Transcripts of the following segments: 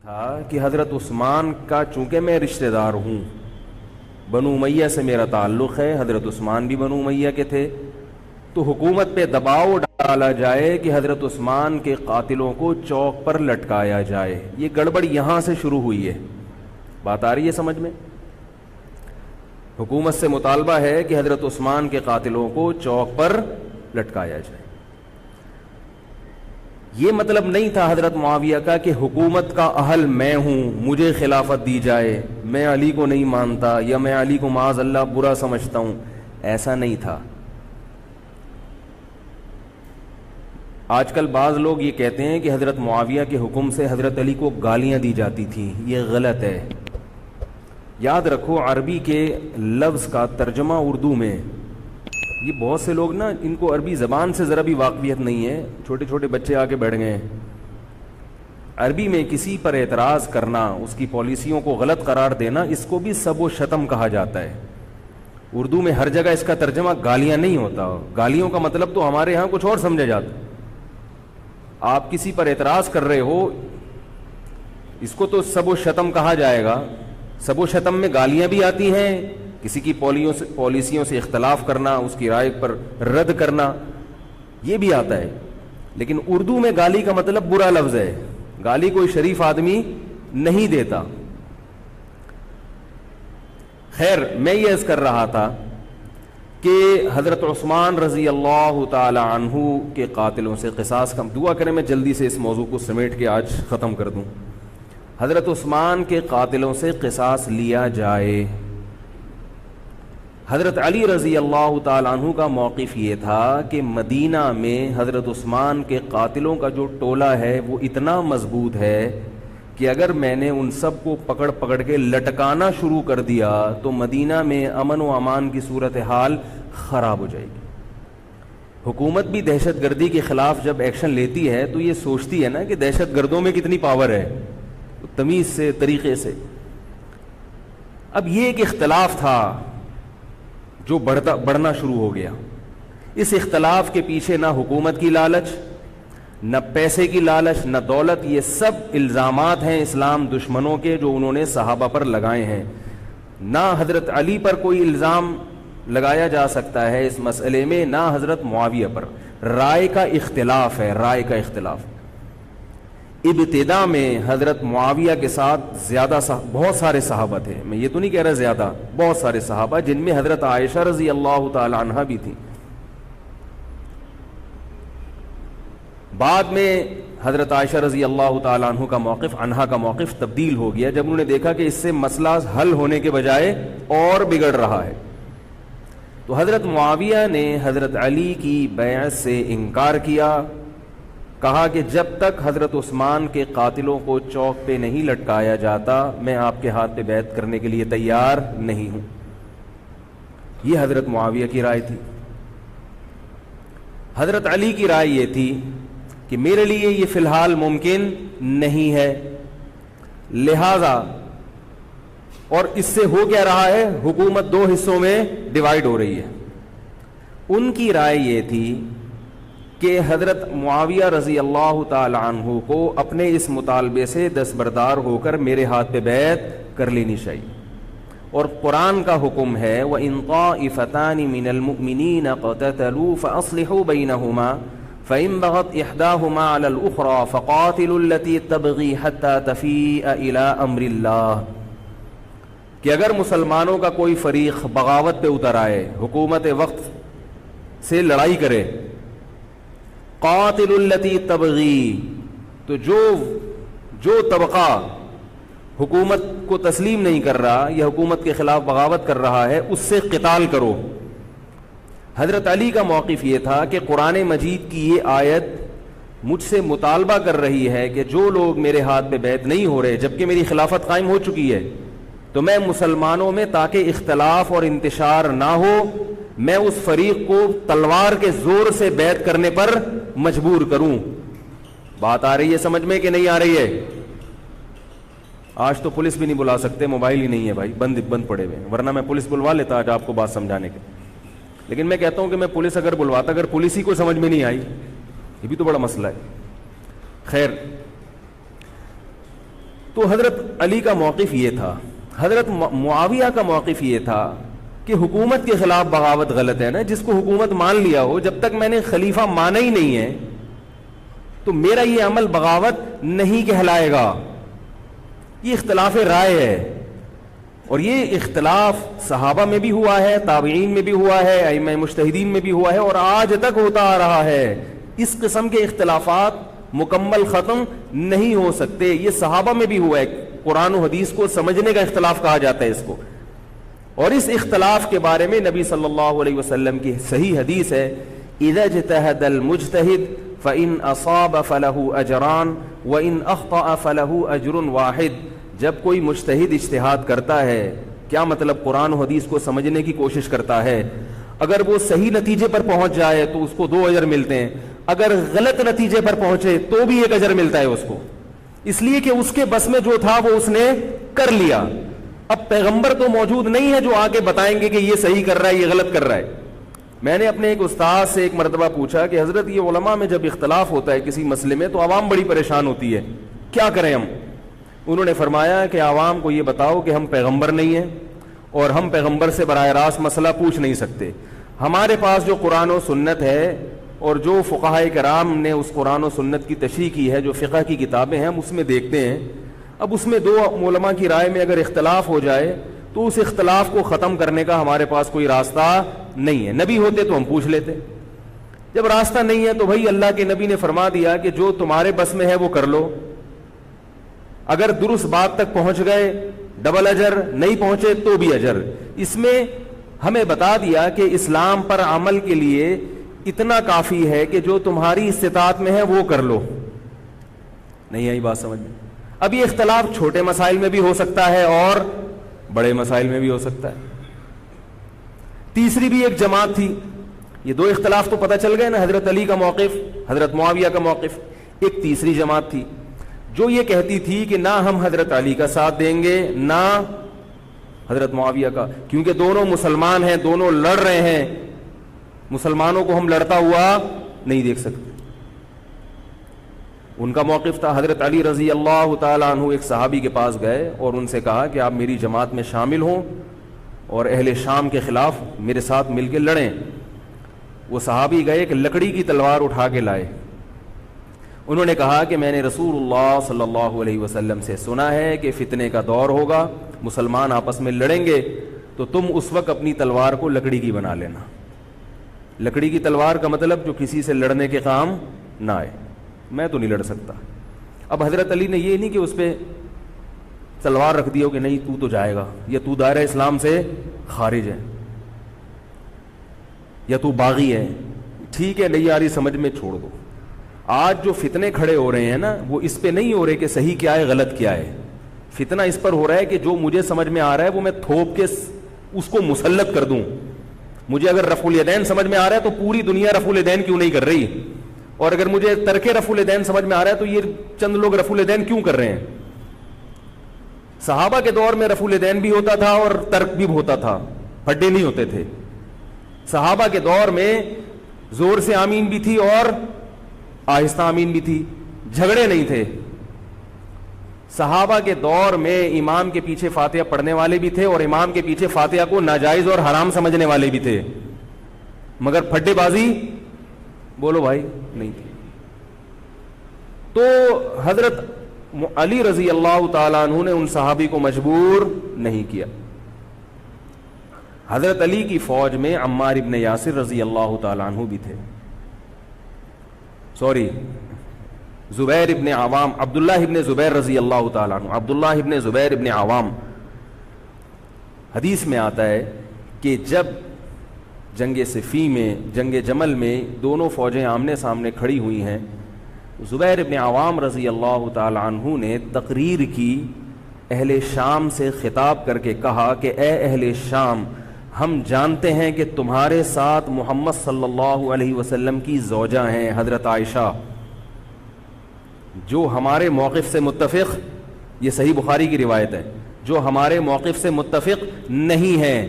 تھا کہ حضرت عثمان کا چونکہ میں رشتہ دار ہوں، بنو امیہ سے میرا تعلق ہے، حضرت عثمان بھی بنو امیہ کے تھے، تو حکومت پہ دباؤ ڈالا جائے کہ حضرت عثمان کے قاتلوں کو چوک پر لٹکایا جائے۔ یہ گڑبڑ یہاں سے شروع ہوئی ہے۔ بات آ رہی ہے سمجھ میں؟ حکومت سے مطالبہ ہے کہ حضرت عثمان کے قاتلوں کو چوک پر لٹکایا جائے۔ یہ مطلب نہیں تھا حضرت معاویہ کا کہ حکومت کا اہل میں ہوں، مجھے خلافت دی جائے، میں علی کو نہیں مانتا یا میں علی کو معاذ اللہ برا سمجھتا ہوں، ایسا نہیں تھا۔ آج کل بعض لوگ یہ کہتے ہیں کہ حضرت معاویہ کے حکم سے حضرت علی کو گالیاں دی جاتی تھیں، یہ غلط ہے۔ یاد رکھو عربی کے لفظ کا ترجمہ اردو میں، یہ بہت سے لوگ نا ان کو عربی زبان سے ذرا بھی واقفیت نہیں ہے، چھوٹے چھوٹے بچے آ کے بیٹھ گئے ہیں۔ عربی میں کسی پر اعتراض کرنا، اس کی پالیسیوں کو غلط قرار دینا، اس کو بھی سب و شتم کہا جاتا ہے۔ اردو میں ہر جگہ اس کا ترجمہ گالیاں نہیں ہوتا، گالیوں کا مطلب تو ہمارے ہاں کچھ اور سمجھا جاتا۔ آپ کسی پر اعتراض کر رہے ہو، اس کو تو سب و شتم کہا جائے گا۔ سب و شتم میں گالیاں بھی آتی ہیں، کسی کی پالیسیوں سے اختلاف کرنا، اس کی رائے پر رد کرنا، یہ بھی آتا ہے۔ لیکن اردو میں گالی کا مطلب برا لفظ ہے، گالی کوئی شریف آدمی نہیں دیتا۔ خیر، میں یہ عرض کر رہا تھا کہ حضرت عثمان رضی اللہ تعالی عنہ کے قاتلوں سے قصاص کا دعا کریں، میں جلدی سے اس موضوع کو سمیٹ کے آج ختم کر دوں۔ حضرت عثمان کے قاتلوں سے قصاص لیا جائے۔ حضرت علی رضی اللہ تعالیٰ عنہ کا موقف یہ تھا کہ مدینہ میں حضرت عثمان کے قاتلوں کا جو ٹولہ ہے وہ اتنا مضبوط ہے کہ اگر میں نے ان سب کو پکڑ کے لٹکانا شروع کر دیا تو مدینہ میں امن و امان کی صورتحال خراب ہو جائے گی۔ حکومت بھی دہشت گردی کے خلاف جب ایکشن لیتی ہے تو یہ سوچتی ہے نا کہ دہشت گردوں میں کتنی پاور ہے، تمیز سے، طریقے سے۔ اب یہ ایک اختلاف تھا جو بڑھنا شروع ہو گیا۔ اس اختلاف کے پیچھے نہ حکومت کی لالچ، نہ پیسے کی لالچ، نہ دولت، یہ سب الزامات ہیں اسلام دشمنوں کے جو انہوں نے صحابہ پر لگائے ہیں۔ نہ حضرت علی پر کوئی الزام لگایا جا سکتا ہے اس مسئلے میں، نہ حضرت معاویہ پر۔ رائے کا اختلاف ہے، رائے کا اختلاف۔ ابتدا میں حضرت معاویہ کے ساتھ بہت سارے صحابہ تھے، میں یہ تو نہیں کہہ رہا زیادہ، بہت سارے صحابہ، جن میں حضرت عائشہ رضی اللہ تعالی عنہا بھی تھی۔ بعد میں حضرت عائشہ رضی اللہ تعالی عنہا کا موقف تبدیل ہو گیا جب انہوں نے دیکھا کہ اس سے مسئلہ حل ہونے کے بجائے اور بگڑ رہا ہے۔ تو حضرت معاویہ نے حضرت علی کی بیعت سے انکار کیا، کہا کہ جب تک حضرت عثمان کے قاتلوں کو چوک پہ نہیں لٹکایا جاتا میں آپ کے ہاتھ پہ بیعت کرنے کے لیے تیار نہیں ہوں۔ یہ حضرت معاویہ کی رائے تھی۔ حضرت علی کی رائے یہ تھی کہ میرے لیے یہ فی الحال ممکن نہیں ہے، لہذا، اور اس سے ہو کیا رہا ہے، حکومت دو حصوں میں ڈیوائیڈ ہو رہی ہے۔ ان کی رائے یہ تھی کہ حضرت معاویہ رضی اللہ تعالی عنہ کو اپنے اس مطالبے سے دستبردار ہو کر میرے ہاتھ پہ بیعت کر لینی چاہیے۔ اور قرآن کا حکم ہے وَإِن طَائِفَتَانِ مِنَ الْمُؤْمِنِينَ اقْتَتَلُوا فَأَصْلِحُوا بَيْنَهُمَا فَإِن بَغَتْ إِحْدَاهُمَا عَلَى الْأُخْرَى فَقَاتِلُوا الَّتِي تَبْغِي حَتَّى تَفِيءَ إِلَى أَمْرِ اللَّهِ، کہ اگر مسلمانوں کا کوئی فریق بغاوت پہ اتر آئے، حکومت وقت سے لڑائی کرے، قاتل التی تبغی، تو جو طبقہ حکومت کو تسلیم نہیں کر رہا یا حکومت کے خلاف بغاوت کر رہا ہے اس سے قتال کرو۔ حضرت علی کا موقف یہ تھا کہ قرآن مجید کی یہ آیت مجھ سے مطالبہ کر رہی ہے کہ جو لوگ میرے ہاتھ پہ بیعت نہیں ہو رہے جبکہ میری خلافت قائم ہو چکی ہے، تو میں مسلمانوں میں تاکہ اختلاف اور انتشار نہ ہو، میں اس فریق کو تلوار کے زور سے بیعت کرنے پر مجبور کروں۔ بات آ رہی ہے سمجھ میں کہ نہیں آ رہی ہے؟ آج تو پولیس بھی نہیں بلا سکتے، موبائل ہی نہیں ہے بھائی، بند پڑے ہوئے، ورنہ میں پولیس بلوا لیتا آج آپ کو بات سمجھانے کے۔ لیکن میں کہتا ہوں کہ میں پولیس اگر بلواتا، اگر پولیس ہی کو سمجھ میں نہیں آئی، یہ بھی تو بڑا مسئلہ ہے۔ خیر، تو حضرت علی کا موقف یہ تھا. حضرت معاویہ کا موقف یہ تھا کہ حکومت کے خلاف بغاوت غلط ہے نا. جس کو حکومت مان لیا ہو, جب تک میں نے خلیفہ مانا ہی نہیں ہے تو میرا یہ عمل بغاوت نہیں کہلائے گا. یہ اختلاف رائے ہے, اور یہ اختلاف صحابہ میں بھی ہوا ہے, تابعین میں بھی ہوا ہے, ائمہ مجتہدین میں بھی ہوا ہے, اور آج تک ہوتا آ رہا ہے. اس قسم کے اختلافات مکمل ختم نہیں ہو سکتے. یہ صحابہ میں بھی ہوا ہے. قرآن و حدیث کو سمجھنے کا اختلاف کہا جاتا ہے اس کو. اور اس اختلاف کے بارے میں نبی صلی اللہ علیہ وسلم کی صحیح حدیث ہے, اذا اجتہد المجتہد فإن أصاب فله أجران وإن أخطأ فله أجر واحد. جب کوئی مجتہد اجتہاد کرتا ہے, کیا مطلب, قرآن و حدیث کو سمجھنے کی کوشش کرتا ہے, اگر وہ صحیح نتیجے پر پہنچ جائے تو اس کو 2 اجر ملتے ہیں, اگر غلط نتیجے پر پہنچے تو بھی 1 اجر ملتا ہے اس کو, اس لیے کہ اس کے بس میں جو تھا وہ اس نے کر لیا. اب پیغمبر تو موجود نہیں ہے جو آ کے بتائیں گے کہ یہ صحیح کر رہا ہے, یہ غلط کر رہا ہے. میں نے اپنے ایک استاد سے ایک مرتبہ پوچھا کہ حضرت یہ علماء میں جب اختلاف ہوتا ہے کسی مسئلے میں تو عوام بڑی پریشان ہوتی ہے, کیا کریں ہم؟ انہوں نے فرمایا کہ عوام کو یہ بتاؤ کہ ہم پیغمبر نہیں ہیں اور ہم پیغمبر سے براہ راست مسئلہ پوچھ نہیں سکتے. ہمارے پاس جو قرآن و سنت ہے اور جو فقہائے کرام نے اس قرآن و سنت کی تشریح کی ہے, جو فقہ کی کتابیں ہیں, ہم اس میں دیکھتے ہیں. اب اس میں 2 علماء کی رائے میں اگر اختلاف ہو جائے تو اس اختلاف کو ختم کرنے کا ہمارے پاس کوئی راستہ نہیں ہے. نبی ہوتے تو ہم پوچھ لیتے. جب راستہ نہیں ہے تو بھائی اللہ کے نبی نے فرما دیا کہ جو تمہارے بس میں ہے وہ کر لو. اگر درست بات تک پہنچ گئے ڈبل اجر, نہیں پہنچے تو بھی اجر. اس میں ہمیں بتا دیا کہ اسلام پر عمل کے لیے اتنا کافی ہے کہ جو تمہاری استطاعت میں ہے وہ کر لو. نہیں آئی بات سمجھ میں؟ اب یہ اختلاف چھوٹے مسائل میں بھی ہو سکتا ہے اور بڑے مسائل میں بھی ہو سکتا ہے. تیسری بھی ایک جماعت تھی. یہ 2 اختلاف تو پتہ چل گئے نا, حضرت علی کا موقف, حضرت معاویہ کا موقف. ایک تیسری جماعت تھی جو یہ کہتی تھی کہ نہ ہم حضرت علی کا ساتھ دیں گے نہ حضرت معاویہ کا, کیونکہ دونوں مسلمان ہیں, دونوں لڑ رہے ہیں, مسلمانوں کو ہم لڑتا ہوا نہیں دیکھ سکتے. ان کا موقف تھا, حضرت علی رضی اللہ تعالیٰ عنہ ایک صحابی کے پاس گئے اور ان سے کہا کہ آپ میری جماعت میں شامل ہوں اور اہل شام کے خلاف میرے ساتھ مل کے لڑیں. وہ صحابی گئے, ایک لکڑی کی تلوار اٹھا کے لائے. انہوں نے کہا کہ میں نے رسول اللہ صلی اللہ علیہ وسلم سے سنا ہے کہ فتنے کا دور ہوگا, مسلمان آپس میں لڑیں گے, تو تم اس وقت اپنی تلوار کو لکڑی کی بنا لینا. لکڑی کی تلوار کا مطلب جو کسی سے لڑنے کے کام نہ آئے. میں تو نہیں لڑ سکتا. اب حضرت علی نے یہ نہیں کہ اس پہ تلوار رکھ دی ہو کہ نہیں تو تو جائے گا, یا تو دائرہ اسلام سے خارج ہے, یا تو باغی ہے, ٹھیک ہے نہیں آ رہی سمجھ میں چھوڑ دو. آج جو فتنے کھڑے ہو رہے ہیں نا, وہ اس پہ نہیں ہو رہے کہ صحیح کیا ہے غلط کیا ہے. فتنہ اس پر ہو رہا ہے کہ جو مجھے سمجھ میں آ رہا ہے وہ میں تھوپ کے اس کو مسلط کر دوں. مجھے اگر رفع الیدین سمجھ میں آ رہا ہے تو پوری دنیا رفع الیدین کیوں نہیں کر رہی, اور اگر مجھے ترک رفع الیدین سمجھ میں آ رہا ہے تو یہ چند لوگ رفع الیدین کیوں کر رہے ہیں. صحابہ کے دور میں رفع الیدین بھی ہوتا تھا اور ترک بھی ہوتا تھا, پھڈے نہیں ہوتے تھے. صحابہ کے دور میں زور سے آمین بھی تھی اور آہستہ آمین بھی تھی, جھگڑے نہیں تھے. صحابہ کے دور میں امام کے پیچھے فاتحہ پڑھنے والے بھی تھے اور امام کے پیچھے فاتحہ کو ناجائز اور حرام سمجھنے والے بھی تھے, مگر پھڈے بازی بولو بھائی نہیں تھی. تو حضرت علی رضی اللہ تعالیٰ عنہ نے ان صحابی کو مجبور نہیں کیا. حضرت علی کی فوج میں عمار ابن یاسر رضی اللہ تعالیٰ عنہ بھی تھے, زبیر ابن عوام, عبداللہ ابن زبیر رضی اللہ تعالیٰ عنہ, عبداللہ ابن زبیر ابن عوام. حدیث میں آتا ہے کہ جب جنگ صفین میں, جنگ جمل میں دونوں فوجیں آمنے سامنے کھڑی ہوئی ہیں, زبیر ابن عوام رضی اللہ تعالیٰ عنہ نے تقریر کی, اہل شام سے خطاب کر کے کہا کہ اے اہل شام, ہم جانتے ہیں کہ تمہارے ساتھ محمد صلی اللہ علیہ وسلم کی زوجہ ہیں حضرت عائشہ, جو ہمارے موقف سے متفق, یہ صحیح بخاری کی روایت ہے, جو ہمارے موقف سے متفق نہیں ہیں,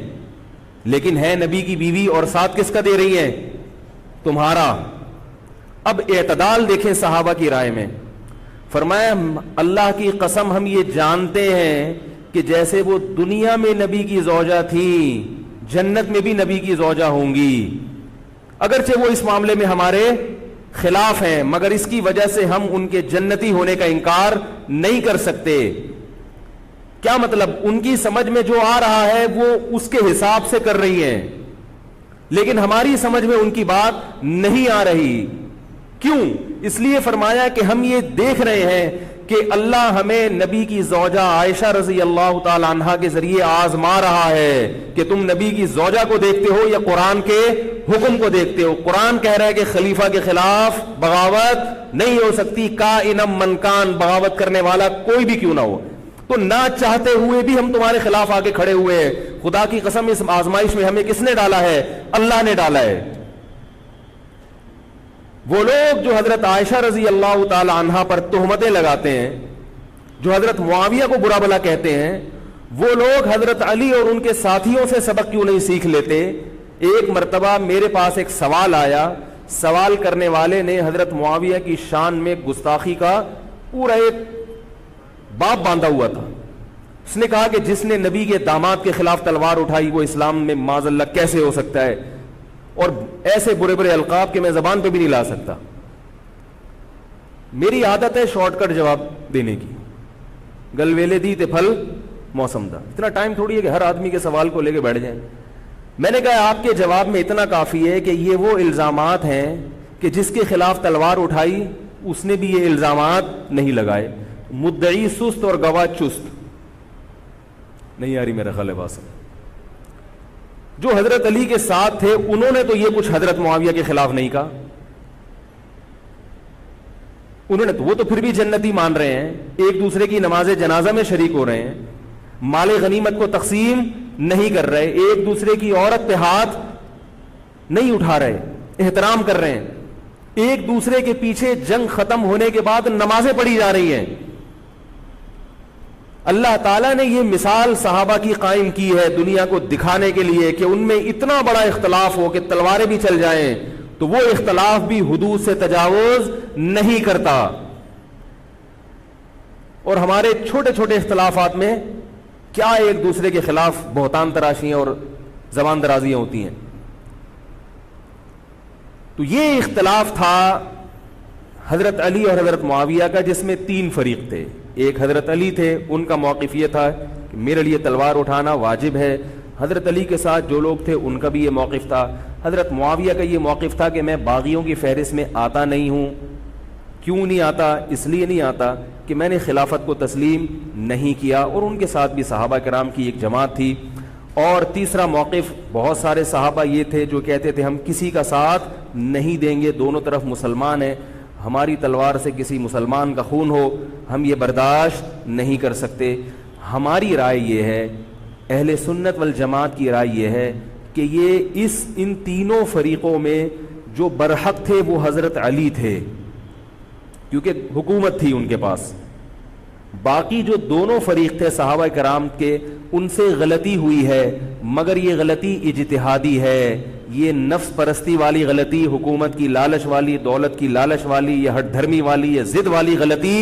لیکن ہے نبی کی بیوی, اور ساتھ کس کا دے رہی ہیں, تمہارا. اب اعتدال دیکھیں صحابہ کی رائے میں. فرمایا اللہ کی قسم ہم یہ جانتے ہیں کہ جیسے وہ دنیا میں نبی کی زوجہ تھی جنت میں بھی نبی کی زوجہ ہوں گی، اگرچہ وہ اس معاملے میں ہمارے خلاف ہیں مگر اس کی وجہ سے ہم ان کے جنتی ہونے کا انکار نہیں کر سکتے۔ کیا مطلب؟ ان کی سمجھ میں جو آ رہا ہے وہ اس کے حساب سے کر رہی ہیں، لیکن ہماری سمجھ میں ان کی بات نہیں آ رہی۔ کیوں؟ اس لیے فرمایا کہ ہم یہ دیکھ رہے ہیں کہ اللہ ہمیں نبی کی زوجہ عائشہ رضی اللہ تعالی عنہا کے ذریعے آزما رہا ہے کہ تم نبی کی زوجہ کو دیکھتے ہو یا قرآن کے حکم کو دیکھتے ہو۔ قرآن کہہ رہا ہے کہ خلیفہ کے خلاف بغاوت نہیں ہو سکتی، کائنم من کان، بغاوت کرنے والا کوئی بھی کیوں نہ ہو۔ تو نہ چاہتے ہوئے بھی ہم تمہارے خلاف آگے کھڑے ہوئے ہیں۔ خدا کی قسم اس آزمائش میں ہمیں کس نے ڈالا ہے؟ اللہ نے ڈالا ہے۔ وہ لوگ جو حضرت عائشہ رضی اللہ تعالی عنہا پر تہمتیں لگاتے ہیں، جو حضرت معاویہ کو برا بھلا کہتے ہیں، وہ لوگ حضرت علی اور ان کے ساتھیوں سے سبق کیوں نہیں سیکھ لیتے؟ ایک مرتبہ میرے پاس ایک سوال آیا، سوال کرنے والے نے حضرت معاویہ کی شان میں گستاخی کا پورا ایک باب باندھا ہوا تھا۔ اس نے کہا کہ جس نے نبی کے داماد کے خلاف تلوار اٹھائی وہ اسلام میں معاذ اللہ کیسے ہو سکتا ہے، اور ایسے برے برے القاب کہ میں زبان پہ بھی نہیں لا سکتا۔ میری عادت ہے شارٹ کٹ جواب دینے کی، گل ویلے دی تے پھل موسم دا، اتنا ٹائم تھوڑی ہے کہ ہر آدمی کے سوال کو لے کے بیٹھ جائیں۔ میں نے کہا آپ کے جواب میں اتنا کافی ہے کہ یہ وہ الزامات ہیں کہ جس کے خلاف تلوار اٹھائی اس نے بھی یہ الزامات نہیں لگائے۔ مدعی سست اور گواہ چست، نہیں آ رہی میرا خیال ہے بات۔ جو حضرت علی کے ساتھ تھے انہوں نے تو یہ کچھ حضرت معاویہ کے خلاف نہیں کہا، انہوں نے تو وہ تو پھر بھی جنتی مان رہے ہیں، ایک دوسرے کی نماز جنازہ میں شریک ہو رہے ہیں، مال غنیمت کو تقسیم نہیں کر رہے، ایک دوسرے کی عورت پہ ہاتھ نہیں اٹھا رہے، احترام کر رہے ہیں، ایک دوسرے کے پیچھے جنگ ختم ہونے کے بعد نمازیں پڑھی جا رہی ہیں۔ اللہ تعالیٰ نے یہ مثال صحابہ کی قائم کی ہے دنیا کو دکھانے کے لیے کہ ان میں اتنا بڑا اختلاف ہو کہ تلواریں بھی چل جائیں تو وہ اختلاف بھی حدود سے تجاوز نہیں کرتا، اور ہمارے چھوٹے چھوٹے اختلافات میں کیا ایک دوسرے کے خلاف بہتان تراشیاں اور زبان درازیاں ہوتی ہیں۔ تو یہ اختلاف تھا حضرت علی اور حضرت معاویہ کا، جس میں تین فریق تھے۔ ایک حضرت علی تھے، ان کا موقف یہ تھا کہ میرے لیے تلوار اٹھانا واجب ہے۔ حضرت علی کے ساتھ جو لوگ تھے ان کا بھی یہ موقف تھا۔ حضرت معاویہ کا یہ موقف تھا کہ میں باغیوں کی فہرست میں آتا نہیں ہوں۔ کیوں نہیں آتا؟ اس لیے نہیں آتا کہ میں نے خلافت کو تسلیم نہیں کیا، اور ان کے ساتھ بھی صحابہ کرام کی ایک جماعت تھی۔ اور تیسرا موقف، بہت سارے صحابہ یہ تھے جو کہتے تھے ہم کسی کا ساتھ نہیں دیں گے، دونوں طرف مسلمان ہیں، ہماری تلوار سے کسی مسلمان کا خون ہو ہم یہ برداشت نہیں کر سکتے۔ ہماری رائے یہ ہے، اہل سنت والجماعت کی رائے یہ ہے کہ یہ ان تینوں فریقوں میں جو برحق تھے وہ حضرت علی تھے، کیونکہ حکومت تھی ان کے پاس۔ باقی جو دونوں فریق تھے صحابہ کرام کے، ان سے غلطی ہوئی ہے، مگر یہ غلطی اجتہادی ہے، یہ نفس پرستی والی غلطی، حکومت کی لالچ والی، دولت کی لالچ والی، یا ہٹ دھرمی والی یا ضد والی غلطی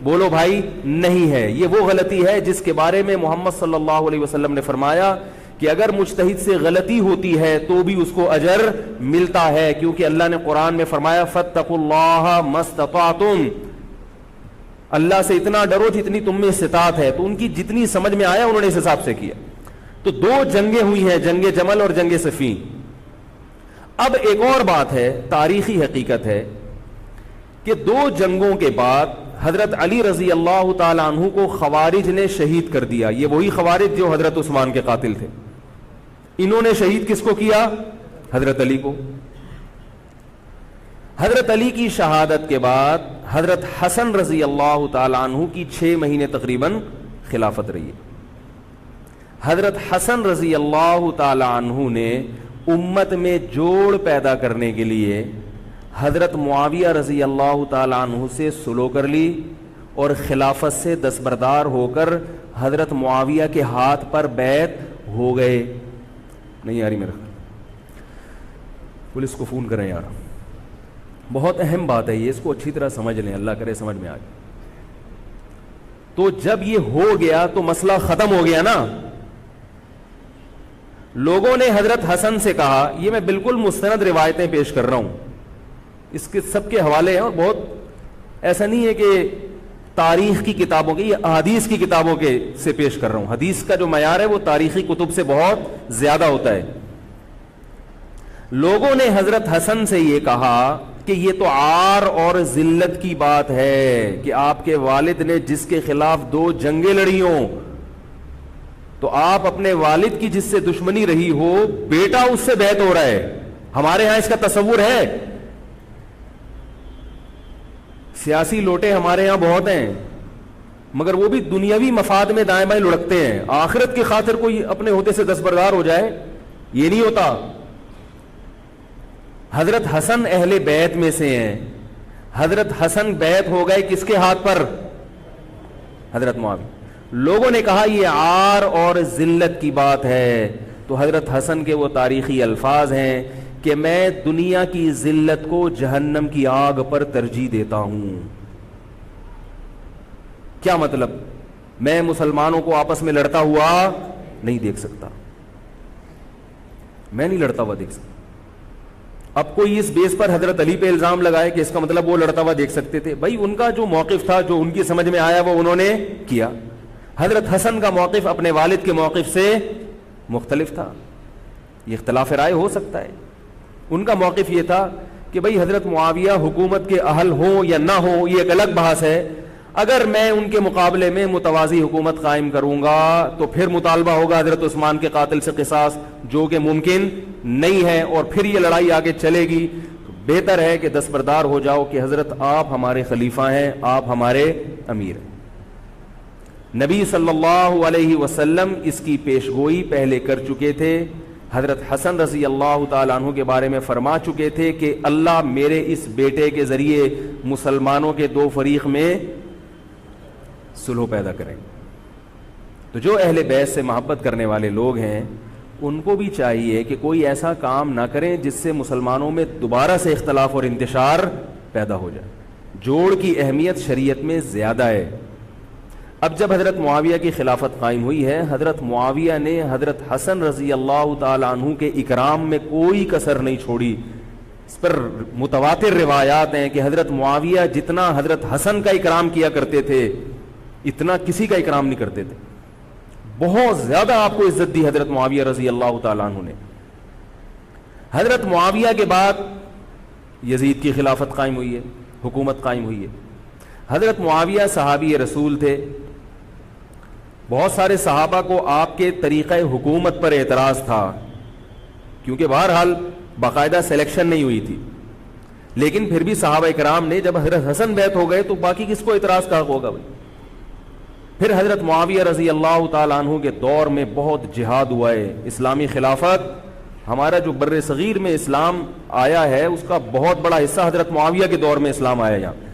بولو بھائی نہیں ہے۔ یہ وہ غلطی ہے جس کے بارے میں محمد صلی اللہ علیہ وسلم نے فرمایا کہ اگر مجتہد سے غلطی ہوتی ہے تو بھی اس کو اجر ملتا ہے، کیونکہ اللہ نے قرآن میں فرمایا فاتقوا اللہ ما استطعتم، اللہ سے اتنا ڈرو جتنی تم میں استطاعت ہے۔ تو ان کی جتنی سمجھ میں آیا انہوں نے اس حساب سے کیا۔ تو دو جنگیں ہوئی ہیں، جنگ جمل اور جنگ صفین۔ اب ایک اور بات ہے، تاریخی حقیقت ہے کہ دو جنگوں کے بعد حضرت علی رضی اللہ تعالی عنہ کو خوارج نے شہید کر دیا۔ یہ وہی خوارج جو حضرت عثمان کے قاتل تھے، انہوں نے شہید کس کو کیا؟ حضرت علی کو۔ حضرت علی کی شہادت کے بعد حضرت حسن رضی اللہ تعالی عنہ کی 6 مہینے تقریباً خلافت رہی ہے۔ حضرت حسن رضی اللہ تعالی عنہ نے امت میں جوڑ پیدا کرنے کے لیے حضرت معاویہ رضی اللہ تعالی عنہ سے سلو کر لی، اور خلافت سے دستبردار ہو کر حضرت معاویہ کے ہاتھ پر بیعت ہو گئے۔ نہیں آ رہی میرا خیال، پولیس کو فون کریں یار، بہت اہم بات ہے یہ، اس کو اچھی طرح سمجھ لیں، اللہ کرے سمجھ میں آ جائے۔ تو جب یہ ہو گیا تو مسئلہ ختم ہو گیا نا. لوگوں نے حضرت حسن سے کہا, یہ میں بالکل مستند روایتیں پیش کر رہا ہوں, اس کے سب کے حوالے ہیں, اور بہت ایسا نہیں ہے کہ تاریخ کی کتابوں کے, یہ احادیث کی کتابوں کے سے پیش کر رہا ہوں. حدیث کا جو معیار ہے وہ تاریخی کتب سے بہت زیادہ ہوتا ہے. لوگوں نے حضرت حسن سے یہ کہا کہ یہ تو عار اور ذلت کی بات ہے کہ آپ کے والد نے جس کے خلاف 2 جنگیں لڑی ہوں, تو آپ اپنے والد کی جس سے دشمنی رہی ہو, بیٹا اس سے بیعت ہو رہا ہے. ہمارے ہاں اس کا تصور ہے. سیاسی لوٹے ہمارے ہاں بہت ہیں, مگر وہ بھی دنیاوی مفاد میں دائیں بائیں لڑکتے ہیں. آخرت کی خاطر کوئی اپنے ہوتے سے دستبردار ہو جائے, یہ نہیں ہوتا. حضرت حسن اہل بیت میں سے ہیں. حضرت حسن بیعت ہو گئے کس کے ہاتھ پر؟ حضرت معاویہ. لوگوں نے کہا یہ عار اور ذلت کی بات ہے, تو حضرت حسن کے وہ تاریخی الفاظ ہیں کہ میں دنیا کی ذلت کو جہنم کی آگ پر ترجیح دیتا ہوں. کیا مطلب؟ میں مسلمانوں کو آپس میں لڑتا ہوا نہیں دیکھ سکتا, میں نہیں لڑتا ہوا دیکھ سکتا. اب کوئی اس بیس پر حضرت علی پہ الزام لگائے کہ اس کا مطلب وہ لڑتا ہوا دیکھ سکتے تھے. بھائی ان کا جو موقف تھا, جو ان کی سمجھ میں آیا, وہ انہوں نے کیا. حضرت حسن کا موقف اپنے والد کے موقف سے مختلف تھا. یہ اختلاف رائے ہو سکتا ہے. ان کا موقف یہ تھا کہ بھئی حضرت معاویہ حکومت کے اہل ہوں یا نہ ہوں, یہ ایک الگ بحث ہے. اگر میں ان کے مقابلے میں متوازی حکومت قائم کروں گا تو پھر مطالبہ ہوگا حضرت عثمان کے قاتل سے قصاص, جو کہ ممکن نہیں ہے, اور پھر یہ لڑائی آگے چلے گی. بہتر ہے کہ دستبردار ہو جاؤ کہ حضرت آپ ہمارے خلیفہ ہیں, آپ ہمارے امیر ہیں. نبی صلی اللہ علیہ وسلم اس کی پیشگوئی پہلے کر چکے تھے. حضرت حسن رضی اللہ تعالیٰ عنہ کے بارے میں فرما چکے تھے کہ اللہ میرے اس بیٹے کے ذریعے مسلمانوں کے 2 فریق میں صلح پیدا کریں. تو جو اہل بیت سے محبت کرنے والے لوگ ہیں, ان کو بھی چاہیے کہ کوئی ایسا کام نہ کریں جس سے مسلمانوں میں دوبارہ سے اختلاف اور انتشار پیدا ہو جائے. جوڑ کی اہمیت شریعت میں زیادہ ہے. اب جب حضرت معاویہ کی خلافت قائم ہوئی ہے, حضرت معاویہ نے حضرت حسن رضی اللہ تعالیٰ عنہ کے اکرام میں کوئی کسر نہیں چھوڑی. اس پر متواتر روایات ہیں کہ حضرت معاویہ جتنا حضرت حسن کا اکرام کیا کرتے تھے, اتنا کسی کا اکرام نہیں کرتے تھے. بہت زیادہ آپ کو عزت دی حضرت معاویہ رضی اللہ تعالیٰ عنہ نے. حضرت معاویہ کے بعد یزید کی خلافت قائم ہوئی ہے, حکومت قائم ہوئی ہے. حضرت معاویہ صحابی رسول تھے. بہت سارے صحابہ کو آپ کے طریقہ حکومت پر اعتراض تھا, کیونکہ بہرحال باقاعدہ سلیکشن نہیں ہوئی تھی. لیکن پھر بھی صحابہ کرام نے, جب حضرت حسن بیعت ہو گئے تو باقی کس کو اعتراض کا ہوگا بھائی. پھر حضرت معاویہ رضی اللہ تعالیٰ عنہ کے دور میں بہت جہاد ہوا ہے. اسلامی خلافت, ہمارا جو بر صغیر میں اسلام آیا ہے, اس کا بہت بڑا حصہ حضرت معاویہ کے دور میں اسلام آیا یہاں.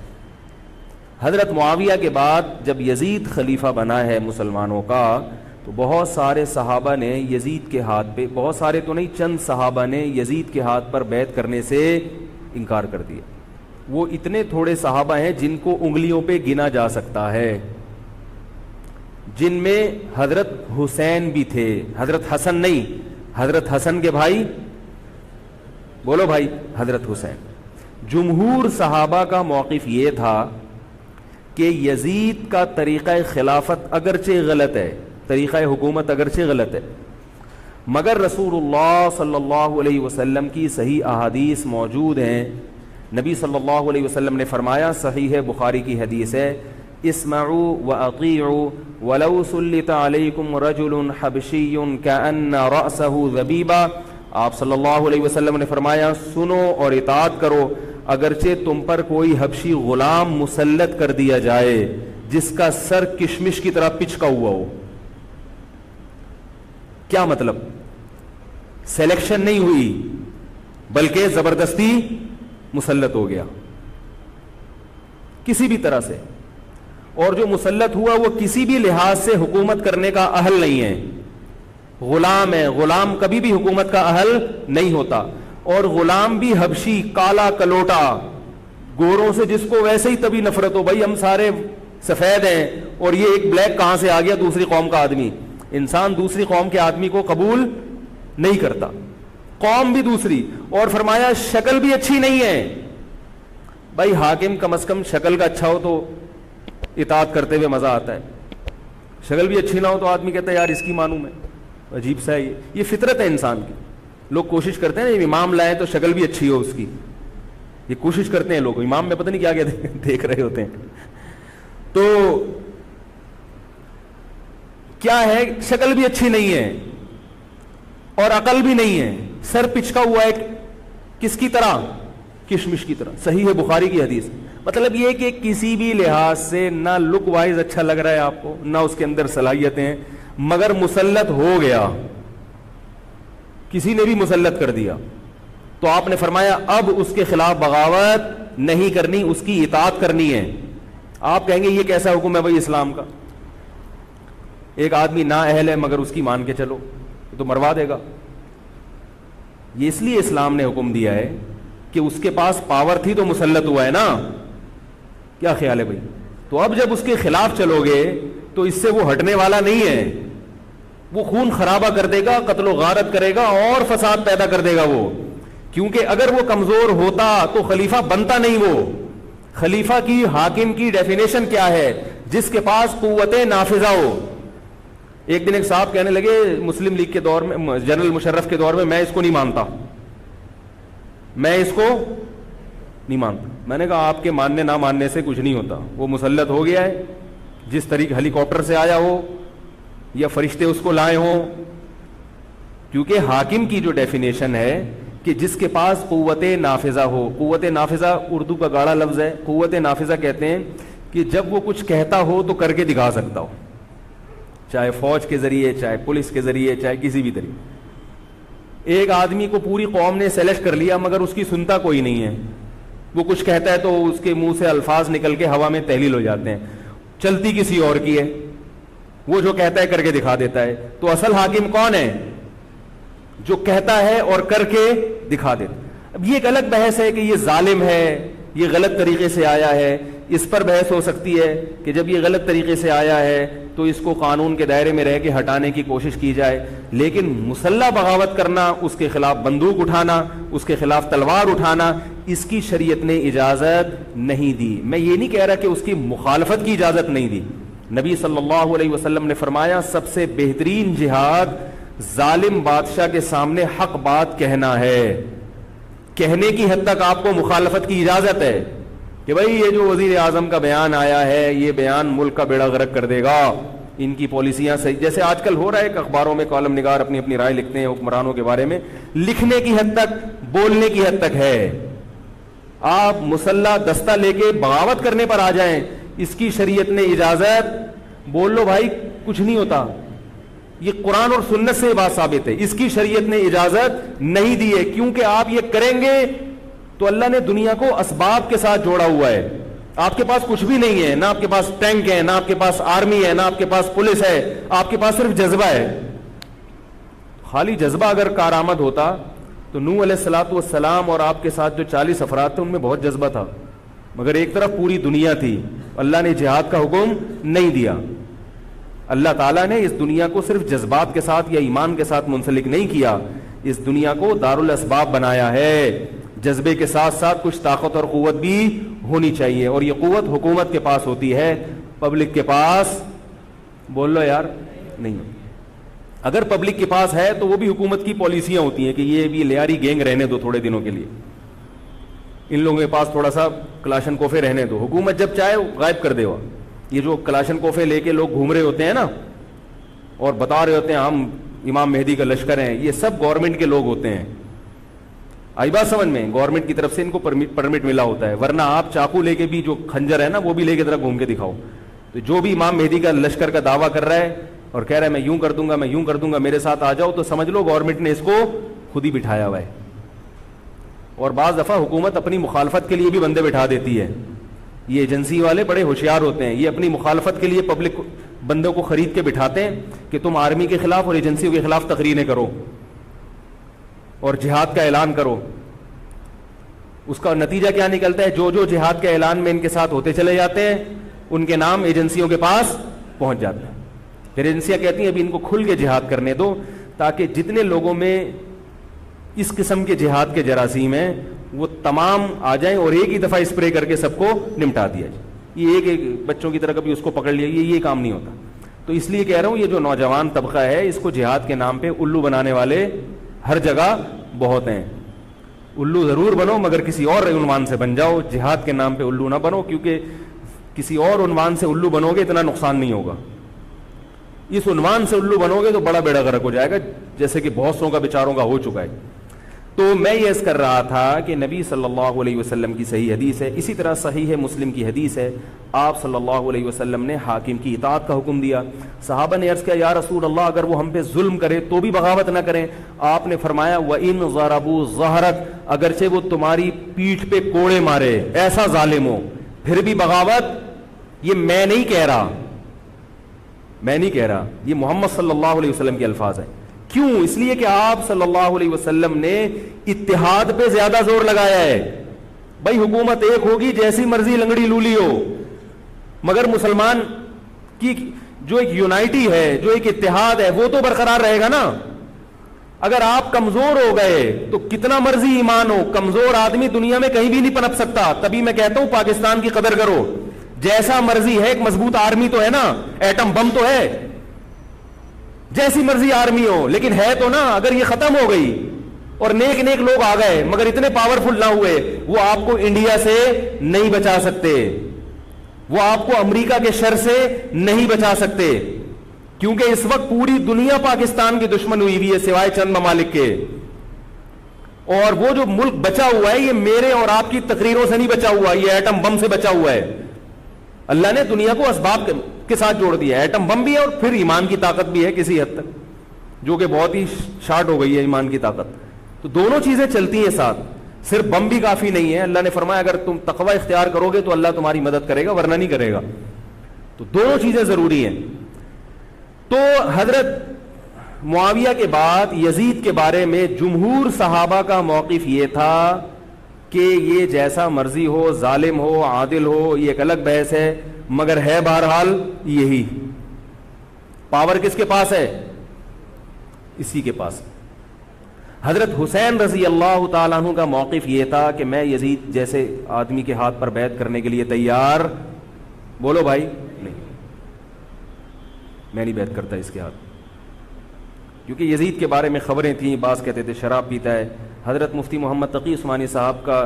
حضرت معاویہ کے بعد جب یزید خلیفہ بنا ہے مسلمانوں کا, تو بہت سارے صحابہ نے یزید کے ہاتھ پہ, بہت سارے تو نہیں, چند صحابہ نے یزید کے ہاتھ پر بیعت کرنے سے انکار کر دیا. وہ اتنے تھوڑے صحابہ ہیں جن کو انگلیوں پہ گنا جا سکتا ہے, جن میں حضرت حسین بھی تھے, حضرت حسن نہیں, حضرت حسن کے بھائی, بولو بھائی, حضرت حسین. جمہور صحابہ کا موقف یہ تھا کہ یزید کا طریقہ خلافت اگرچہ غلط ہے, طریقہ حکومت اگرچہ غلط ہے, مگر رسول اللہ صلی اللہ علیہ وسلم کی صحیح احادیث موجود ہیں. نبی صلی اللہ علیہ وسلم نے فرمایا, صحیح بخاری کی حدیث ہے, اسمعوا واطیعوا ولو سلط علیکم رجل حبشی کأن رأسہ ذبیبہ. آپ صلی اللہ علیہ وسلم نے فرمایا, سنو اور اطاعت کرو, اگرچہ تم پر کوئی حبشی غلام مسلط کر دیا جائے جس کا سر کشمش کی طرح پچکا ہوا ہو. کیا مطلب؟ سلیکشن نہیں ہوئی بلکہ زبردستی مسلط ہو گیا کسی بھی طرح سے, اور جو مسلط ہوا وہ کسی بھی لحاظ سے حکومت کرنے کا اہل نہیں ہے, غلام ہے. غلام کبھی بھی حکومت کا اہل نہیں ہوتا, اور غلام بھی حبشی, کالا کلوٹا, گوروں سے جس کو ویسے ہی تبھی نفرت ہو, بھائی ہم سارے سفید ہیں, اور یہ ایک بلیک کہاں سے آ گیا دوسری قوم کا آدمی. انسان دوسری قوم کے آدمی کو قبول نہیں کرتا, قوم بھی دوسری, اور فرمایا شکل بھی اچھی نہیں ہے. بھائی حاکم کم از کم شکل کا اچھا ہو تو اطاعت کرتے ہوئے مزہ آتا ہے, شکل بھی اچھی نہ ہو تو آدمی کہتا ہے یار اس کی مانوں میں, عجیب سا ہے. یہ فطرت ہے انسان کی. لوگ کوشش کرتے ہیں نا امام لائیں تو شکل بھی اچھی ہو اس کی, یہ کوشش کرتے ہیں لوگ. امام میں پتہ نہیں کیا کیا دیکھ رہے ہوتے ہیں. تو کیا ہے, شکل بھی اچھی نہیں ہے اور عقل بھی نہیں ہے, سر پچکا ہوا ہے کس کی طرح, کشمش کی طرح. صحیح ہے بخاری کی حدیث. مطلب یہ کہ کسی بھی لحاظ سے نہ لک وائز اچھا لگ رہا ہے آپ کو, نہ اس کے اندر صلاحیتیں, مگر مسلط ہو گیا, کسی نے بھی مسلط کر دیا, تو آپ نے فرمایا اب اس کے خلاف بغاوت نہیں کرنی, اس کی اطاعت کرنی ہے. آپ کہیں گے یہ کیسا حکم ہے بھائی اسلام کا, ایک آدمی نا اہل ہے مگر اس کی مان کے چلو تو مروا دے گا. یہ اس لیے اسلام نے حکم دیا ہے کہ اس کے پاس پاور تھی تو مسلط ہوا ہے نا. کیا خیال ہے بھائی؟ تو اب جب اس کے خلاف چلو گے تو اس سے وہ ہٹنے والا نہیں ہے, وہ خون خرابہ کر دے گا, قتل و غارت کرے گا اور فساد پیدا کر دے گا وہ. کیونکہ اگر وہ کمزور ہوتا تو خلیفہ بنتا نہیں. وہ خلیفہ کی, حاکم کی ڈیفینیشن کیا ہے؟ جس کے پاس قوت نافذہ ہو. ایک دن ایک صاحب کہنے لگے مسلم لیگ کے دور میں, جنرل مشرف کے دور میں اس کو نہیں مانتا, میں اس کو نہیں مانتا. میں نے کہا آپ کے ماننے نہ ماننے سے کچھ نہیں ہوتا, وہ مسلط ہو گیا ہے, جس طریقے ہیلی کاپٹر سے آیا ہو یا فرشتے اس کو لائے ہوں. کیونکہ حاکم کی جو ڈیفینیشن ہے کہ جس کے پاس قوت نافذہ ہو. قوت نافذہ اردو کا گاڑا لفظ ہے. قوت نافذہ کہتے ہیں کہ جب وہ کچھ کہتا ہو تو کر کے دکھا سکتا ہو, چاہے فوج کے ذریعے, چاہے پولیس کے ذریعے, چاہے کسی بھی طریقے. ایک آدمی کو پوری قوم نے سلیکٹ کر لیا مگر اس کی سنتا کوئی نہیں ہے, وہ کچھ کہتا ہے تو اس کے منہ سے الفاظ نکل کے ہوا میں تحلیل ہو جاتے ہیں, چلتی کسی اور کی ہے, وہ جو کہتا ہے کر کے دکھا دیتا ہے. تو اصل حاکم کون ہے؟ جو کہتا ہے اور کر کے دکھا دیتا. اب یہ ایک الگ بحث ہے کہ یہ ظالم ہے, یہ غلط طریقے سے آیا ہے, اس پر بحث ہو سکتی ہے کہ جب یہ غلط طریقے سے آیا ہے تو اس کو قانون کے دائرے میں رہ کے ہٹانے کی کوشش کی جائے. لیکن مسلح بغاوت کرنا, اس کے خلاف بندوق اٹھانا, اس کے خلاف تلوار اٹھانا, اس کی شریعت نے اجازت نہیں دی. میں یہ نہیں کہہ رہا کہ اس کی مخالفت کی اجازت نہیں دی. نبی صلی اللہ علیہ وسلم نے فرمایا سب سے بہترین جہاد ظالم بادشاہ کے سامنے حق بات کہنا ہے. کہنے کی حد تک آپ کو مخالفت کی اجازت ہے کہ بھائی یہ جو وزیر اعظم کا بیان آیا ہے یہ بیان ملک کا بیڑا غرق کر دے گا, ان کی پالیسیاں صحیح, جیسے آج کل ہو رہا ہے کہ اخباروں میں کالم نگار اپنی اپنی رائے لکھتے ہیں حکمرانوں کے بارے میں. لکھنے کی حد تک, بولنے کی حد تک ہے. آپ مسلح دستہ لے کے بغاوت کرنے پر آ جائیں, اس کی شریعت نے اجازت, بول لو بھائی کچھ نہیں ہوتا. یہ قرآن اور سنت سے بات ثابت ہے, اس کی شریعت نے اجازت نہیں دی ہے. کیونکہ آپ یہ کریں گے تو اللہ نے دنیا کو اسباب کے ساتھ جوڑا ہوا ہے. آپ کے پاس کچھ بھی نہیں ہے, نہ آپ کے پاس ٹینک ہے, نہ آپ کے پاس آرمی ہے, نہ آپ کے پاس پولیس ہے, آپ کے پاس صرف جذبہ ہے. خالی جذبہ اگر کارآمد ہوتا تو نوح علیہ الصلوۃ والسلام اور آپ کے ساتھ جو 40 افراد تھے ان میں بہت جذبہ تھا, مگر ایک طرف پوری دنیا تھی. اللہ نے جہاد کا حکم نہیں دیا. اللہ تعالیٰ نے اس دنیا کو صرف جذبات کے ساتھ یا ایمان کے ساتھ منسلک نہیں کیا, اس دنیا کو دارالاسباب بنایا ہے. جذبے کے ساتھ ساتھ کچھ طاقت اور قوت بھی ہونی چاہیے, اور یہ قوت حکومت کے پاس ہوتی ہے, پبلک کے پاس بول لو یار نہیں. اگر پبلک کے پاس ہے تو وہ بھی حکومت کی پالیسیاں ہوتی ہیں کہ یہ بھی لیاری گینگ رہنے دو تھوڑے دنوں کے لیے, ان لوگوں کے پاس تھوڑا سا کلاشن کوفے رہنے دو, حکومت جب چاہے غائب کر دے. وہ یہ جو کلاشن کوفے لے کے لوگ گھوم رہے ہوتے ہیں نا اور بتا رہے ہوتے ہیں ہم امام مہدی کا لشکر ہیں, یہ سب گورنمنٹ کے لوگ ہوتے ہیں. آئی بات سمجھ میں؟ گورنمنٹ کی طرف سے ان کو پرمٹ ملا ہوتا ہے, ورنہ آپ چاقو لے کے بھی, جو خنجر ہے نا وہ بھی لے کے ذرا گھوم کے دکھاؤ. تو جو بھی امام مہدی کا لشکر کا دعویٰ کر رہا ہے اور کہہ رہا ہے میں یوں کر دوں گا, میں یوں کر دوں گا, میرے ساتھ آ جاؤ, تو سمجھ لو گورنمنٹ نے اس کو خود ہی بٹھایا ہوا ہے. اور بعض دفعہ حکومت اپنی مخالفت کے لیے بھی بندے بٹھا دیتی ہے. یہ ایجنسی والے بڑے ہوشیار ہوتے ہیں, یہ اپنی مخالفت کے لیے پبلک بندوں کو خرید کے بٹھاتے ہیں کہ تم آرمی کے خلاف اور ایجنسیوں کے خلاف تقریریں کرو اور جہاد کا اعلان کرو. اس کا نتیجہ کیا نکلتا ہے؟ جو جو جہاد کے اعلان میں ان کے ساتھ ہوتے چلے جاتے ہیں ان کے نام ایجنسیوں کے پاس پہنچ جاتے ہیں. پھر ایجنسیاں کہتی ہیں ابھی ان کو کھل کے جہاد کرنے دو تاکہ جتنے لوگوں میں اس قسم کے جہاد کے جراثیم ہیں وہ تمام آ جائیں اور ایک ہی دفعہ اسپرے کر کے سب کو نمٹا دیا جائے. یہ ایک بچوں کی طرح کبھی اس کو پکڑ لیا, یہ کام نہیں ہوتا. تو اس لیے کہہ رہا ہوں یہ جو نوجوان طبقہ ہے اس کو جہاد کے نام پہ الو بنانے والے ہر جگہ بہت ہیں. الو ضرور بنو مگر کسی اور عنوان سے بن جاؤ, جہاد کے نام پہ الو نہ بنو, کیونکہ کسی اور عنوان سے الو بنو گے اتنا نقصان نہیں ہوگا. اس عنوان سے الو بنو گے تو بڑا بیڑا غرق ہو جائے گا, جیسے کہ بہت سو کا بیچاروں کا ہو چکا ہے. تو میں یہ عرض کر رہا تھا کہ نبی صلی اللہ علیہ وسلم کی صحیح حدیث ہے, اسی طرح صحیح ہے مسلم کی حدیث ہے, آپ صلی اللہ علیہ وسلم نے حاکم کی اطاعت کا حکم دیا. صحابہ نے عرض کیا یا رسول اللہ اگر وہ ہم پہ ظلم کرے تو بھی بغاوت نہ کریں. آپ نے فرمایا وَإِن ضَرَبُوا ظَهْرَكَ, اگرچہ وہ تمہاری پیٹھ پہ کوڑے مارے, ایسا ظالم ہو, پھر بھی بغاوت. یہ میں نہیں کہہ رہا, یہ محمد صلی اللہ علیہ وسلم کے الفاظ ہیں. کیوں؟ اس لیے کہ آپ صلی اللہ علیہ وسلم نے اتحاد پہ زیادہ زور لگایا ہے. بھائی حکومت ایک ہوگی جیسی مرضی لنگڑی لولی ہو, مگر مسلمان کی جو ایک یونائٹی ہے, جو ایک اتحاد ہے, وہ تو برقرار رہے گا نا. اگر آپ کمزور ہو گئے تو کتنا مرضی ایمان ہو, کمزور آدمی دنیا میں کہیں بھی نہیں پنپ سکتا. تبھی میں کہتا ہوں پاکستان کی قدر کرو. جیسا مرضی ہے, ایک مضبوط آرمی تو ہے نا, ایٹم بم تو ہے, جیسی مرضی آرمی ہو, لیکن ہے تو نا. اگر یہ ختم ہو گئی اور نیک نیک لوگ آ گئے مگر اتنے پاورفل نہ ہوئے, وہ آپ کو انڈیا سے نہیں بچا سکتے, وہ آپ کو امریکہ کے شر سے نہیں بچا سکتے, کیونکہ اس وقت پوری دنیا پاکستان کی دشمن ہوئی ہوئی ہے سوائے چند ممالک کے. اور وہ جو ملک بچا ہوا ہے یہ میرے اور آپ کی تقریروں سے نہیں بچا ہوا, یہ ایٹم بم سے بچا ہوا ہے. اللہ نے دنیا کو اسباب کے ساتھ جوڑ دیا ہے. ایٹم بم بھی ہے اور پھر ایمان کی طاقت بھی ہے کسی حد تک, جو کہ بہت ہی شارٹ ہو گئی ہے ایمان کی طاقت. تو دونوں چیزیں چلتی ہیں ساتھ, صرف بم بھی کافی نہیں ہے. اللہ نے فرمایا اگر تم تقوی اختیار کرو گے تو اللہ تمہاری مدد کرے گا, ورنہ نہیں کرے گا. تو دونوں چیزیں ضروری ہیں. تو حضرت معاویہ کے بعد یزید کے بارے میں جمہور صحابہ کا موقف یہ تھا کہ یہ جیسا مرضی ہو, ظالم ہو, عادل ہو, یہ ایک الگ بحث ہے, مگر ہے بہرحال یہی. پاور کس کے پاس ہے؟ اسی کے پاس. حضرت حسین رضی اللہ تعالیٰ عنہ کا موقف یہ تھا کہ میں یزید جیسے آدمی کے ہاتھ پر بیعت کرنے کے لیے تیار. بولو بھائی, نہیں, میں نہیں بیعت کرتا اس کے ہاتھ, کیونکہ یزید کے بارے میں خبریں تھیں. بعض کہتے تھے شراب پیتا ہے. حضرت مفتی محمد تقی عثمانی صاحب کا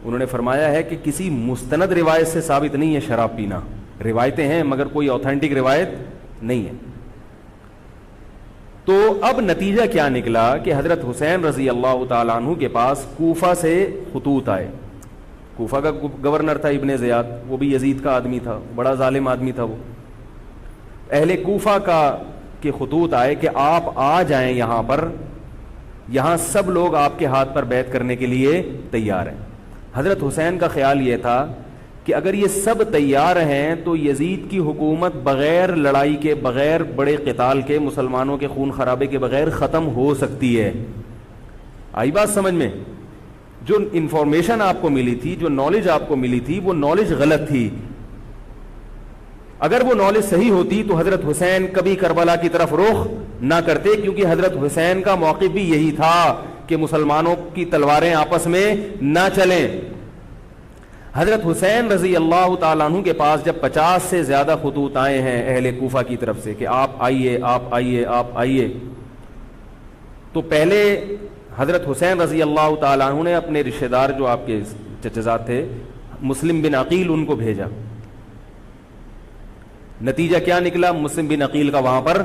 انہوں نے فرمایا ہے کہ کسی مستند روایت سے ثابت نہیں ہے شراب پینا. روایتیں ہیں مگر کوئی اوتھینٹک روایت نہیں ہے. تو اب نتیجہ کیا نکلا کہ حضرت حسین رضی اللہ تعالیٰ عنہ کے پاس کوفہ سے خطوط آئے. کوفہ کا گورنر تھا ابن زیاد, وہ بھی یزید کا آدمی تھا, بڑا ظالم آدمی تھا وہ. اہل کوفہ کے خطوط آئے کہ آپ آ جائیں یہاں پر, یہاں سب لوگ آپ کے ہاتھ پر بیعت کرنے کے لیے تیار ہیں. حضرت حسین کا خیال یہ تھا کہ اگر یہ سب تیار ہیں تو یزید کی حکومت بغیر لڑائی کے, بغیر بڑے قتال کے, مسلمانوں کے خون خرابے کے بغیر ختم ہو سکتی ہے. آئی بات سمجھ میں؟ جو انفارمیشن آپ کو ملی تھی, جو نالج آپ کو ملی تھی, وہ نالج غلط تھی. اگر وہ نالج صحیح ہوتی تو حضرت حسین کبھی کربلا کی طرف رخ نہ کرتے, کیونکہ حضرت حسین کا موقف بھی یہی تھا کہ مسلمانوں کی تلواریں آپس میں نہ چلیں. حضرت حسین رضی اللہ تعالیٰ عنہ کے پاس جب 50 سے زیادہ خطوط آئے ہیں اہل کوفہ کی طرف سے کہ آپ آئیے, آپ آئیے, آپ آئیے, تو پہلے حضرت حسین رضی اللہ تعالیٰ عنہ نے اپنے رشتہ دار جو آپ کے چچزاد تھے مسلم بن عقیل, ان کو بھیجا. نتیجہ کیا نکلا؟ مسلم بن عقیل کا وہاں پر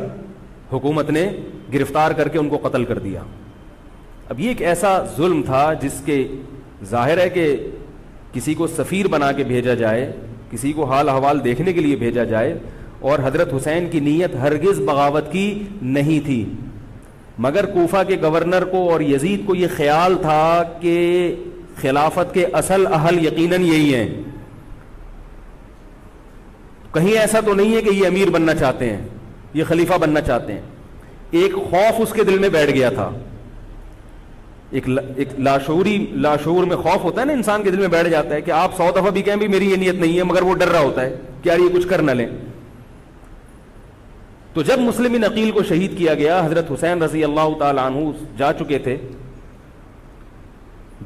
حکومت نے گرفتار کر کے ان کو قتل کر دیا. اب یہ ایک ایسا ظلم تھا جس کے ظاہر ہے کہ کسی کو سفیر بنا کے بھیجا جائے, کسی کو حال احوال دیکھنے کے لیے بھیجا جائے, اور حضرت حسین کی نیت ہرگز بغاوت کی نہیں تھی. مگر کوفہ کے گورنر کو اور یزید کو یہ خیال تھا کہ خلافت کے اصل اہل یقیناً یہی ہیں, کہیں ایسا تو نہیں ہے کہ یہ امیر بننا چاہتے ہیں, یہ خلیفہ بننا چاہتے ہیں. ایک خوف اس کے دل میں بیٹھ گیا تھا, ایک لاشعور میں خوف ہوتا ہے نا انسان کے دل میں بیٹھ جاتا ہے کہ آپ 100 دفعہ بھی کہیں بھی میری یہ نیت نہیں ہے, مگر وہ ڈر رہا ہوتا ہے. کہ یار یہ کچھ کر نہ لیں. تو جب مسلم بن عقیل کو شہید کیا گیا, حضرت حسین رضی اللہ تعالی عنہ جا چکے تھے.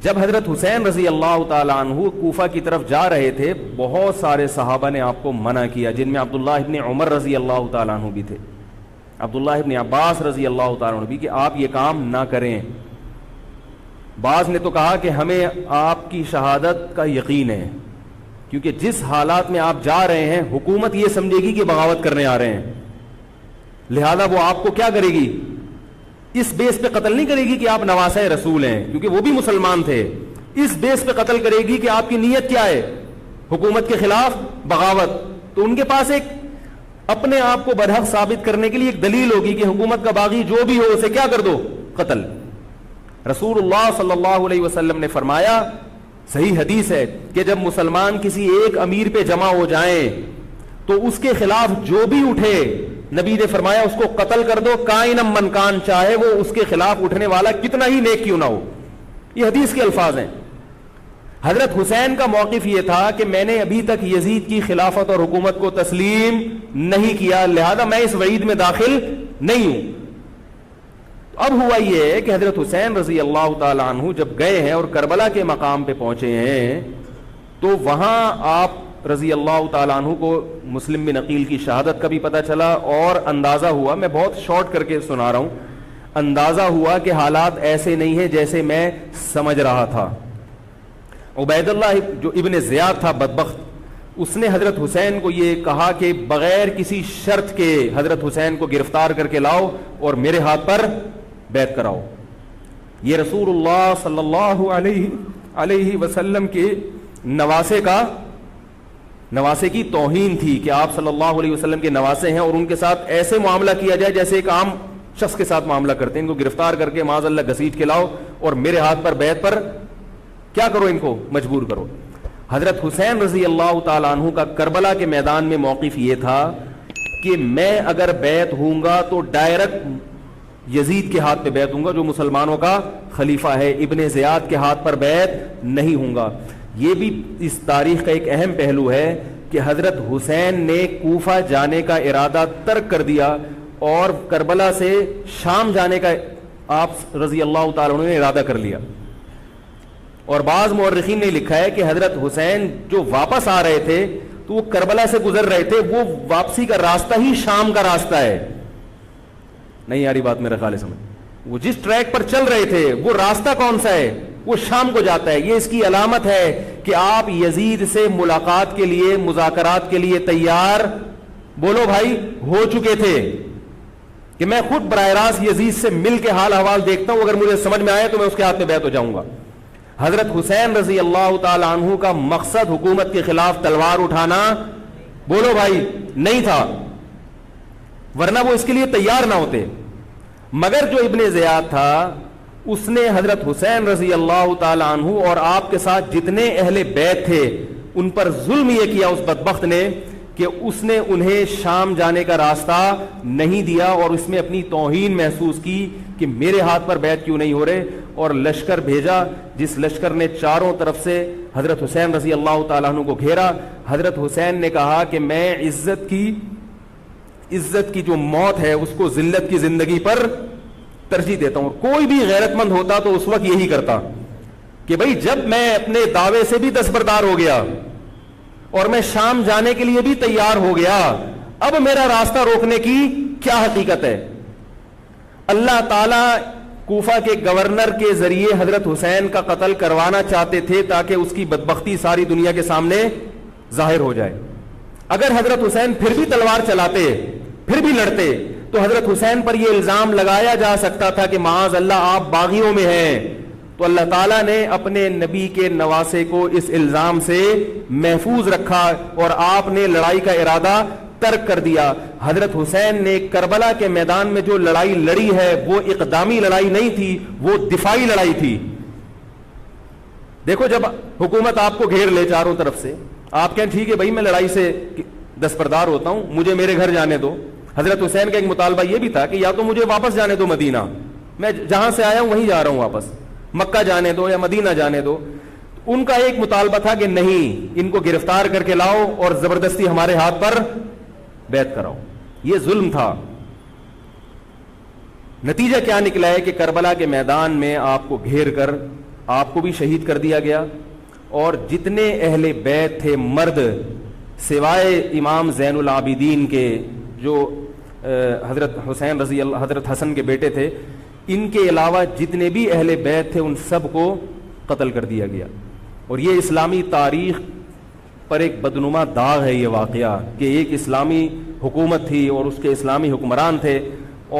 جب حضرت حسین رضی اللہ تعالی عنہ کوفہ کی طرف جا رہے تھے, بہت سارے صحابہ نے آپ کو منع کیا, جن میں عبداللہ ابن عمر رضی اللہ تعالی عنہ بھی تھے, عبداللہ ابن عباس رضی اللہ تعالی عنہ بھی, کہ آپ یہ کام نہ کریں. بعض نے تو کہا کہ ہمیں آپ کی شہادت کا یقین ہے, کیونکہ جس حالات میں آپ جا رہے ہیں حکومت یہ سمجھے گی کہ بغاوت کرنے آ رہے ہیں, لہذا وہ آپ کو کیا کرے گی, اس بیس پہ قتل نہیں کرے گی کہ آپ نواسہ رسول ہیں, کیونکہ وہ بھی مسلمان تھے. اس بیس پہ قتل کرے گی کہ آپ کی نیت کیا ہے, حکومت کے خلاف بغاوت. تو ان کے پاس ایک اپنے آپ کو برحق ثابت کرنے کے لیے ایک دلیل ہوگی کہ حکومت کا باغی جو بھی ہو اسے کیا کر دو, قتل. رسول اللہ صلی اللہ علیہ وسلم نے فرمایا, صحیح حدیث ہے, کہ جب مسلمان کسی ایک امیر پہ جمع ہو جائیں تو اس کے خلاف جو بھی اٹھے, نبی نے فرمایا اس کو قتل کر دو, کائنم من کان, چاہے وہ اس کے خلاف اٹھنے والا کتنا ہی نیک کیوں نہ ہو. یہ حدیث کے الفاظ ہیں. حضرت حسین کا موقف یہ تھا کہ میں نے ابھی تک یزید کی خلافت اور حکومت کو تسلیم نہیں کیا, لہذا میں اس وعید میں داخل نہیں ہوں. اب ہوا یہ ہے کہ حضرت حسین رضی اللہ تعالی عنہ جب گئے ہیں اور کربلا کے مقام پہ پہنچے ہیں, تو وہاں آپ رضی اللہ تعالیٰ عنہ کو مسلم بن عقیل کی شہادت کا بھی پتہ چلا, اور اندازہ ہوا, میں بہت شارٹ کر کے سنا رہا ہوں, اندازہ ہوا کہ حالات ایسے نہیں ہیں جیسے میں سمجھ رہا تھا. عبید اللہ جو ابن زیاد تھا بدبخت, اس نے حضرت حسین کو یہ کہا کہ بغیر کسی شرط کے حضرت حسین کو گرفتار کر کے لاؤ اور میرے ہاتھ پر بیعت کراؤ. یہ رسول اللہ صلی اللہ علیہ وسلم کے نواسے کی توہین تھی کہ آپ صلی اللہ علیہ وسلم کے نواسے ہیں اور ان کے ساتھ ایسے معاملہ کیا جائے جیسے ایک عام شخص کے ساتھ معاملہ کرتے ہیں. ان کو گرفتار کر کے معاذ اللہ گھسیٹ کے لاؤ اور میرے ہاتھ پر بیعت پر کیا کرو, ان کو مجبور کرو. حضرت حسین رضی اللہ تعالیٰ عنہ کا کربلا کے میدان میں موقف یہ تھا کہ میں اگر بیعت ہوں گا تو ڈائریکٹ یزید کے ہاتھ پہ بیعت ہوں گا جو مسلمانوں کا خلیفہ ہے, ابن زیاد کے ہاتھ پر بیعت نہیں ہوں گا. یہ بھی اس تاریخ کا ایک اہم پہلو ہے کہ حضرت حسین نے کوفہ جانے کا ارادہ ترک کر دیا اور کربلا سے شام جانے کا آپ رضی اللہ تعالیٰ عنہ نے ارادہ کر لیا. اور بعض مورخین نے لکھا ہے کہ حضرت حسین جو واپس آ رہے تھے تو وہ کربلا سے گزر رہے تھے, وہ واپسی کا راستہ ہی شام کا راستہ ہے. نہیں یاری بات میرا خیال ہے سمجھ, وہ جس ٹریک پر چل رہے تھے وہ راستہ کون سا ہے, وہ شام کو جاتا ہے. یہ اس کی علامت ہے کہ آپ یزید سے ملاقات کے لیے, مذاکرات کے لیے تیار, بولو بھائی, ہو چکے تھے کہ میں خود براہ راست یزید سے مل کے حال احوال دیکھتا ہوں, اگر مجھے سمجھ میں آئے تو میں اس کے ہاتھ میں بیعت ہو جاؤں گا. حضرت حسین رضی اللہ تعالی عنہ کا مقصد حکومت کے خلاف تلوار اٹھانا, بولو بھائی, نہیں تھا, ورنہ وہ اس کے لیے تیار نہ ہوتے. مگر جو ابن زیاد تھا اس نے حضرت حسین رضی اللہ تعالی عنہ اور آپ کے ساتھ جتنے اہل بیت تھے ان پر ظلم یہ کیا اس بدبخت نے کہ اس نے انہیں شام جانے کا راستہ نہیں دیا اور اس میں اپنی توہین محسوس کی کہ میرے ہاتھ پر بیعت کیوں نہیں ہو رہے, اور لشکر بھیجا جس لشکر نے چاروں طرف سے حضرت حسین رضی اللہ تعالیٰ عنہ کو گھیرا. حضرت حسین نے کہا کہ میں عزت کی جو موت ہے اس کو ذلت کی زندگی پر ترجیح دیتا ہوں. کوئی بھی غیرت مند ہوتا تو اس وقت یہی کرتا کہ بھئی جب میں اپنے دعوے سے بھی دستبردار ہو گیا اور میں شام جانے کے لیے بھی تیار ہو گیا, اب میرا راستہ روکنے کی کیا حقیقت ہے. اللہ تعالیٰ کوفہ کے گورنر کے ذریعے حضرت حسین کا قتل کروانا چاہتے تھے تاکہ اس کی بدبختی ساری دنیا کے سامنے ظاہر ہو جائے. اگر حضرت حسین پھر بھی تلوار چلاتے, پھر بھی لڑتے, تو حضرت حسین پر یہ الزام لگایا جا سکتا تھا کہ معاذ اللہ آپ باغیوں میں ہیں. تو اللہ تعالیٰ نے اپنے نبی کے نواسے کو اس الزام سے محفوظ رکھا اور آپ نے لڑائی کا ارادہ ترک کر دیا. حضرت حسین نے کربلا کے میدان میں جو لڑائی لڑی ہے وہ اقدامی لڑائی نہیں تھی, وہ دفاعی لڑائی تھی. دیکھو جب حکومت آپ کو گھیر لے چاروں طرف سے, آپ کہیں ٹھیک ہے بھائی میں لڑائی سے دستبردار ہوتا ہوں, مجھے میرے گھر جانے دو. حضرت حسین کا ایک مطالبہ یہ بھی تھا کہ یا تو مجھے واپس جانے دو مدینہ, میں جہاں سے آیا ہوں وہیں جا رہا ہوں واپس, مکہ جانے دو یا مدینہ جانے دو. ان کا ایک مطالبہ تھا کہ نہیں، ان کو گرفتار کر کے لاؤ اور زبردستی ہمارے ہاتھ پر بیعت کراؤ. یہ ظلم تھا. نتیجہ کیا نکلا ہے کہ کربلا کے میدان میں آپ کو گھیر کر آپ کو بھی شہید کر دیا گیا، اور جتنے اہل بیت تھے مرد سوائے امام زین العابدین کے جو حضرت حسین رضی اللہ، حضرت حسن کے بیٹے تھے، ان کے علاوہ جتنے بھی اہل بیت تھے ان سب کو قتل کر دیا گیا. اور یہ اسلامی تاریخ پر ایک بدنما داغ ہے یہ واقعہ کہ ایک اسلامی حکومت تھی اور اس کے اسلامی حکمران تھے،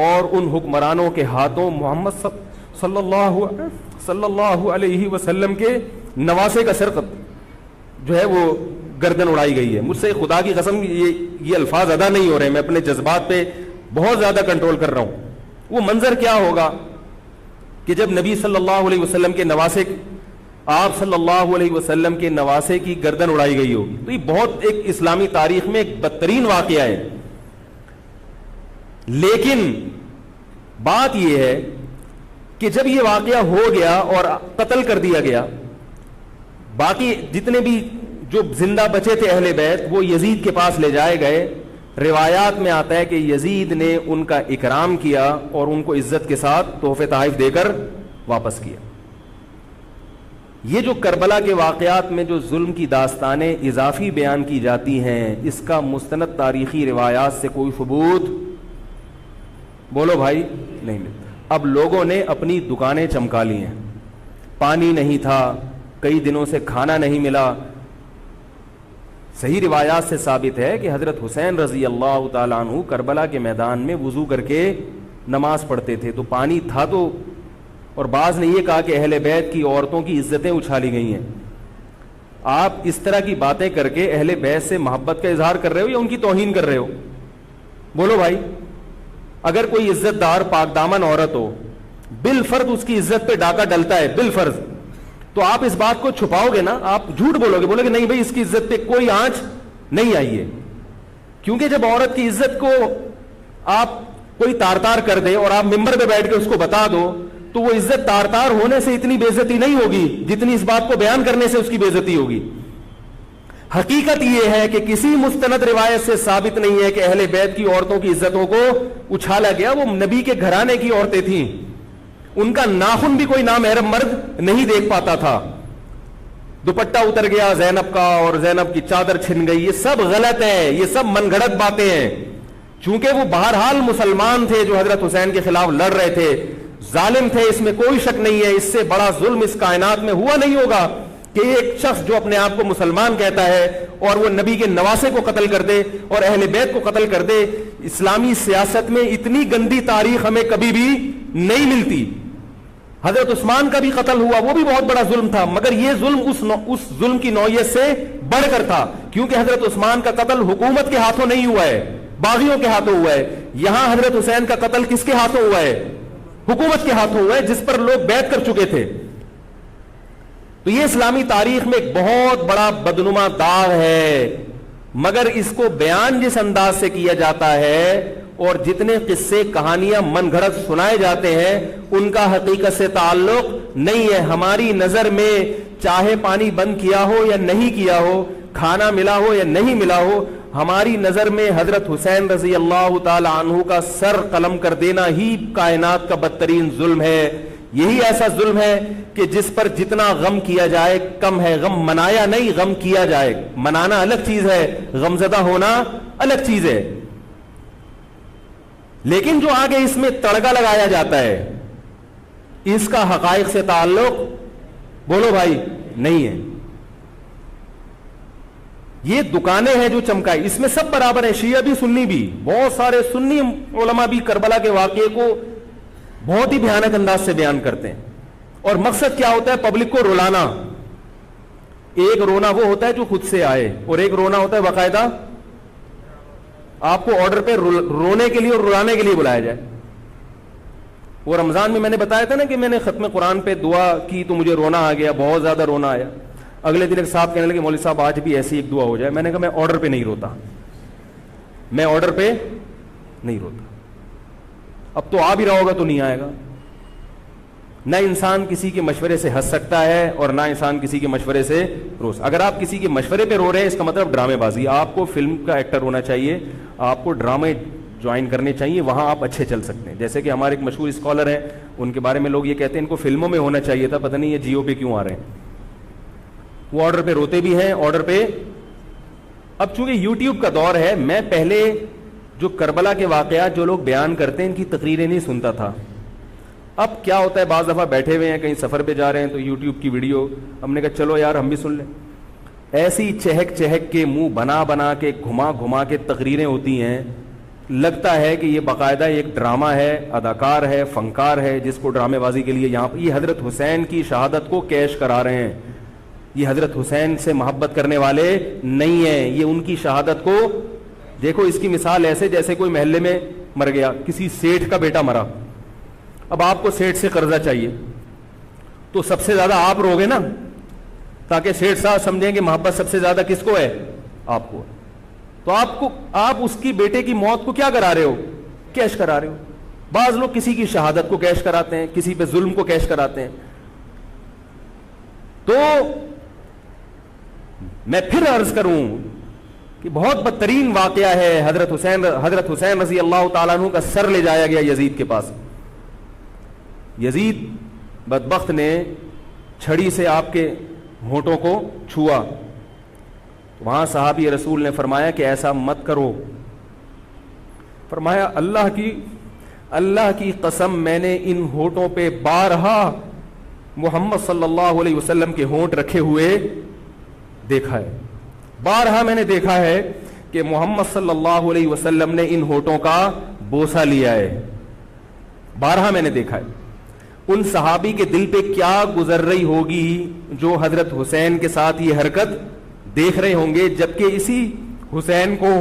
اور ان حکمرانوں کے ہاتھوں محمد صلی اللہ علیہ وسلم کے نواسے کا سر جو ہے وہ گردن اڑائی گئی ہے. مجھ سے خدا کی قسم یہ الفاظ ادا نہیں ہو رہے، میں اپنے جذبات پہ بہت زیادہ کنٹرول کر رہا ہوں. وہ منظر کیا ہوگا کہ جب نبی صلی اللہ علیہ وسلم کے نواسے، آپ صلی اللہ علیہ وسلم کے نواسے کی گردن اڑائی گئی ہوگی. تو یہ بہت ایک اسلامی تاریخ میں ایک بدترین واقعہ ہے. لیکن بات یہ ہے کہ جب یہ واقعہ ہو گیا اور قتل کر دیا گیا، باقی جتنے بھی جو زندہ بچے تھے اہل بیت وہ یزید کے پاس لے جائے گئے. روایات میں آتا ہے کہ یزید نے ان کا اکرام کیا اور ان کو عزت کے ساتھ تحفے تحائف دے کر واپس کیا. یہ جو کربلا کے واقعات میں جو ظلم کی داستانیں اضافی بیان کی جاتی ہیں، اس کا مستند تاریخی روایات سے کوئی ثبوت بولو بھائی نہیں ملتا. اب لوگوں نے اپنی دکانیں چمکا لی ہیں، پانی نہیں تھا، کئی دنوں سے کھانا نہیں ملا. صحیح روایات سے ثابت ہے کہ حضرت حسین رضی اللہ تعالیٰ عنہ کربلا کے میدان میں وضو کر کے نماز پڑھتے تھے، تو پانی تھا تو. اور بعض نے یہ کہا کہ اہل بیت کی عورتوں کی عزتیں اچھالی گئی ہیں. آپ اس طرح کی باتیں کر کے اہل بیت سے محبت کا اظہار کر رہے ہو یا ان کی توہین کر رہے ہو؟ بولو بھائی. اگر کوئی عزت دار پاک دامن عورت ہو، بالفرض اس کی عزت پہ ڈاکہ ڈلتا ہے بالفرض، تو آپ اس بات کو چھپاؤ گے نا، آپ جھوٹ بولو گے، بولو گے نہیں بھائی اس کی عزت پہ کوئی آنچ نہیں آئی ہے. کیونکہ جب عورت کی عزت کو آپ کوئی تار تار کر دے اور آپ ممبر پہ بیٹھ کے اس کو بتا دو، تو وہ عزت تار تار ہونے سے اتنی بے عزتی نہیں ہوگی جتنی اس بات کو بیان کرنے سے اس کی بے عزتی ہوگی. حقیقت یہ ہے کہ کسی مستند روایت سے ثابت نہیں ہے کہ اہل بیت کی عورتوں کی عزتوں کو اچھالا گیا. وہ نبی کے گھرانے کی عورتیں تھیں، ان کا ناخن بھی کوئی نامحرم مرد نہیں دیکھ پاتا تھا. دوپٹہ اتر گیا زینب کا اور زینب کی چادر چھن گئی، یہ سب غلط ہے، یہ سب من گھڑت باتیں ہیں. چونکہ وہ بہرحال مسلمان تھے جو حضرت حسین کے خلاف لڑ رہے تھے، ظالم تھے، اس میں کوئی شک نہیں ہے. اس سے بڑا ظلم اس کائنات میں ہوا نہیں ہوگا کہ ایک شخص جو اپنے آپ کو مسلمان کہتا ہے اور وہ نبی کے نواسے کو قتل کر دے اور اہل بیت کو قتل کر دے. اسلامی سیاست میں اتنی گندی تاریخ ہمیں کبھی بھی نہیں ملتی. حضرت عثمان کا بھی قتل ہوا، وہ بھی بہت بڑا ظلم تھا، مگر یہ ظلم اس ظلم کی نوعیت سے بڑھ کر تھا، کیونکہ حضرت عثمان کا قتل حکومت کے ہاتھوں نہیں ہوا ہے، باغیوں کے ہاتھوں ہوا ہے. یہاں حضرت حسین کا قتل کس کے ہاتھوں ہوا ہے؟ حکومت کے ہاتھوں ہوا ہے، جس پر لوگ بیعت کر چکے تھے. تو یہ اسلامی تاریخ میں ایک بہت بڑا بدنما داغ ہے، مگر اس کو بیان جس انداز سے کیا جاتا ہے اور جتنے قصے کہانیاں من گھڑت سنائے جاتے ہیں ان کا حقیقت سے تعلق نہیں ہے. ہماری نظر میں چاہے پانی بند کیا ہو یا نہیں کیا ہو، کھانا ملا ہو یا نہیں ملا ہو، ہماری نظر میں حضرت حسین رضی اللہ تعالی عنہ کا سر قلم کر دینا ہی کائنات کا بدترین ظلم ہے. یہی ایسا ظلم ہے کہ جس پر جتنا غم کیا جائے کم ہے. غم منایا نہیں، غم کیا جائے. منانا الگ چیز ہے، غمزدہ ہونا الگ چیز ہے. لیکن جو آگے اس میں تڑکا لگایا جاتا ہے اس کا حقائق سے تعلق بولو بھائی نہیں ہے. یہ دکانیں ہیں جو چمکائی، اس میں سب برابر ہیں، شیعہ بھی سنی بھی. بہت سارے سنی علماء بھی کربلا کے واقعے کو بہت ہی بھیانک انداز سے بیان کرتے ہیں. اور مقصد کیا ہوتا ہے؟ پبلک کو رلانا. ایک رونا وہ ہوتا ہے جو خود سے آئے اور ایک رونا ہوتا ہے باقاعدہ آپ کو آرڈر پہ رونے کے لیے اور رلانے کے لیے بلایا جائے. وہ رمضان میں نے بتایا تھا نا کہ میں نے ختم قرآن پہ دعا کی تو مجھے رونا آ گیا، بہت زیادہ رونا آیا. اگلے دن ایک صاحب کہنے لگے مولوی صاحب آج بھی ایسی ایک دعا ہو جائے. میں نے کہا میں آرڈر پہ نہیں روتا، میں آرڈر پہ نہیں روتا. اب تو آ بھی رہا ہوگا تو نہیں آئے گا. نہ انسان کسی کے مشورے سے ہنس سکتا ہے اور نہ انسان کسی کے مشورے سے اگر آپ کسی کے مشورے پہ رو رہے ہیں اس کا مطلب ڈرامے بازی. آپ کو فلم کا ایکٹر ہونا چاہیے, آپ کو ڈرامے جوائن کرنے چاہیے, وہاں آپ اچھے چل سکتے ہیں. جیسے کہ ہمارے ایک مشہور اسکالر ہیں, ان کے بارے میں لوگ یہ کہتے ہیں ان کو فلموں میں ہونا چاہیے تھا, پتہ نہیں یہ جیو پہ کیوں آ رہے ہیں. وہ آرڈر پہ روتے بھی ہیں, آرڈر پہ. اب چونکہ یوٹیوب کا دور ہے, میں پہلے جو کربلا کے واقعات جو لوگ بیان کرتے ہیں ان کی تقریریں نہیں سنتا تھا. اب کیا ہوتا ہے, بعض دفعہ بیٹھے ہوئے ہیں کہیں سفر پہ جا رہے ہیں تو یوٹیوب کی ویڈیو, ہم نے کہا چلو یار ہم بھی سن لیں. ایسی چہک چہک کے منہ بنا بنا کے گھما گھما کے تقریریں ہوتی ہیں, لگتا ہے کہ یہ باقاعدہ ایک ڈرامہ ہے, اداکار ہے, فنکار ہے, جس کو ڈرامے بازی کے لیے یہاں یہ حضرت حسین کی شہادت کو کیش کرا رہے ہیں. یہ حضرت حسین سے محبت کرنے والے نہیں ہیں, یہ ان کی شہادت کو دیکھو. اس کی مثال ایسے جیسے کوئی محلے میں مر گیا, کسی سیٹھ کا بیٹا مرا, اب آپ کو سیٹھ سے قرضہ چاہیے تو سب سے زیادہ آپ روگے نا, تاکہ سیٹھ صاحب سمجھیں کہ محبت سب سے زیادہ کس کو ہے, آپ کو. تو آپ اس کی بیٹے کی موت کو کیا کرا رہے ہو, کیش کرا رہے ہو. بعض لوگ کسی کی شہادت کو کیش کراتے ہیں, کسی پہ ظلم کو کیش کراتے ہیں. تو میں پھر عرض کروں کہ بہت بدترین واقعہ ہے. حضرت حسین رضی اللہ تعالیٰ عنہ کا سر لے جایا گیا یزید کے پاس. یزید بدبخت نے چھڑی سے آپ کے ہونٹوں کو چھوا. وہاں صحابی رسول نے فرمایا کہ ایسا مت کرو. فرمایا اللہ کی قسم میں نے ان ہونٹوں پہ بارہا محمد صلی اللہ علیہ وسلم کے ہونٹ رکھے ہوئے دیکھا ہے. بارہا میں نے دیکھا ہے کہ محمد صلی اللہ علیہ وسلم نے ان ہونٹوں کا بوسہ لیا ہے. بارہا میں نے دیکھا ہے. ان صحابی کے دل پہ کیا گزر رہی ہوگی جو حضرت حسین کے ساتھ یہ حرکت دیکھ رہے ہوں گے, جبکہ اسی حسین کو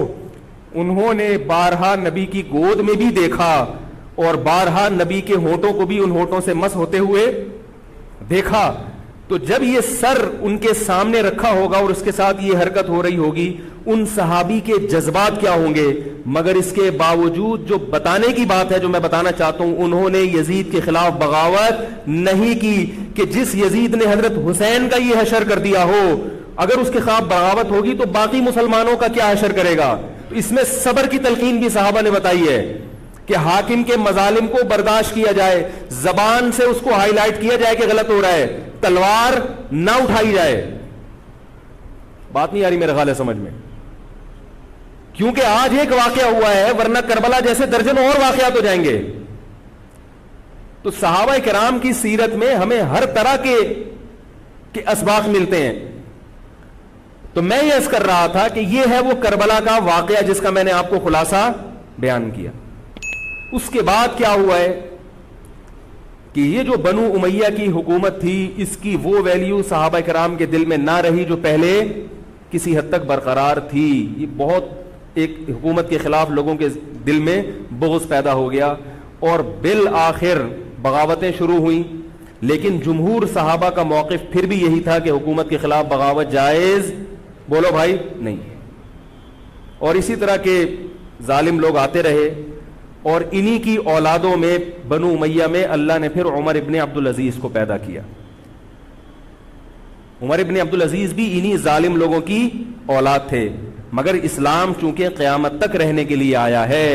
انہوں نے بارہا نبی کی گود میں بھی دیکھا اور بارہا نبی کے ہونٹوں کو بھی ان ہونٹوں سے مس ہوتے ہوئے دیکھا. تو جب یہ سر ان کے سامنے رکھا ہوگا اور اس کے ساتھ یہ حرکت ہو رہی ہوگی, ان صحابی کے جذبات کیا ہوں گے. مگر اس کے باوجود جو بتانے کی بات ہے, جو میں بتانا چاہتا ہوں, انہوں نے یزید کے خلاف بغاوت نہیں کی کہ جس یزید نے حضرت حسین کا یہ حشر کر دیا ہو, اگر اس کے خلاف بغاوت ہوگی تو باقی مسلمانوں کا کیا حشر کرے گا. تو اس میں صبر کی تلقین بھی صحابہ نے بتائی ہے کہ حاکم کے مظالم کو برداشت کیا جائے, زبان سے اس کو ہائی لائٹ کیا جائے کہ غلط ہو رہا ہے, تلوار نہ اٹھائی جائے. بات نہیں آ رہی میرے خیال ہے سمجھ میں, کیونکہ آج ایک واقعہ ہوا ہے, ورنہ کربلا جیسے درجنوں اور واقعات ہو جائیں گے. تو صحابہ کرام کی سیرت میں ہمیں ہر طرح کے اسباق ملتے ہیں. تو میں یہ عرض کر رہا تھا کہ یہ ہے وہ کربلا کا واقعہ جس کا میں نے آپ کو خلاصہ بیان کیا. اس کے بعد کیا ہوا ہے کہ یہ جو بنو امیہ کی حکومت تھی, اس کی وہ ویلیو صحابہ کرام کے دل میں نہ رہی جو پہلے کسی حد تک برقرار تھی. یہ بہت ایک حکومت کے خلاف لوگوں کے دل میں بغض پیدا ہو گیا اور بالآخر بغاوتیں شروع ہوئیں. لیکن جمہور صحابہ کا موقف پھر بھی یہی تھا کہ حکومت کے خلاف بغاوت جائز, بولو بھائی, نہیں. اور اسی طرح کے ظالم لوگ آتے رہے, اور انہی کی اولادوں میں بنو امیہ میں اللہ نے پھر عمر ابن عبدالعزیز کو پیدا کیا. عمر ابن عبدالعزیز بھی انہی ظالم لوگوں کی اولاد تھے, مگر اسلام چونکہ قیامت تک رہنے کے لیے آیا ہے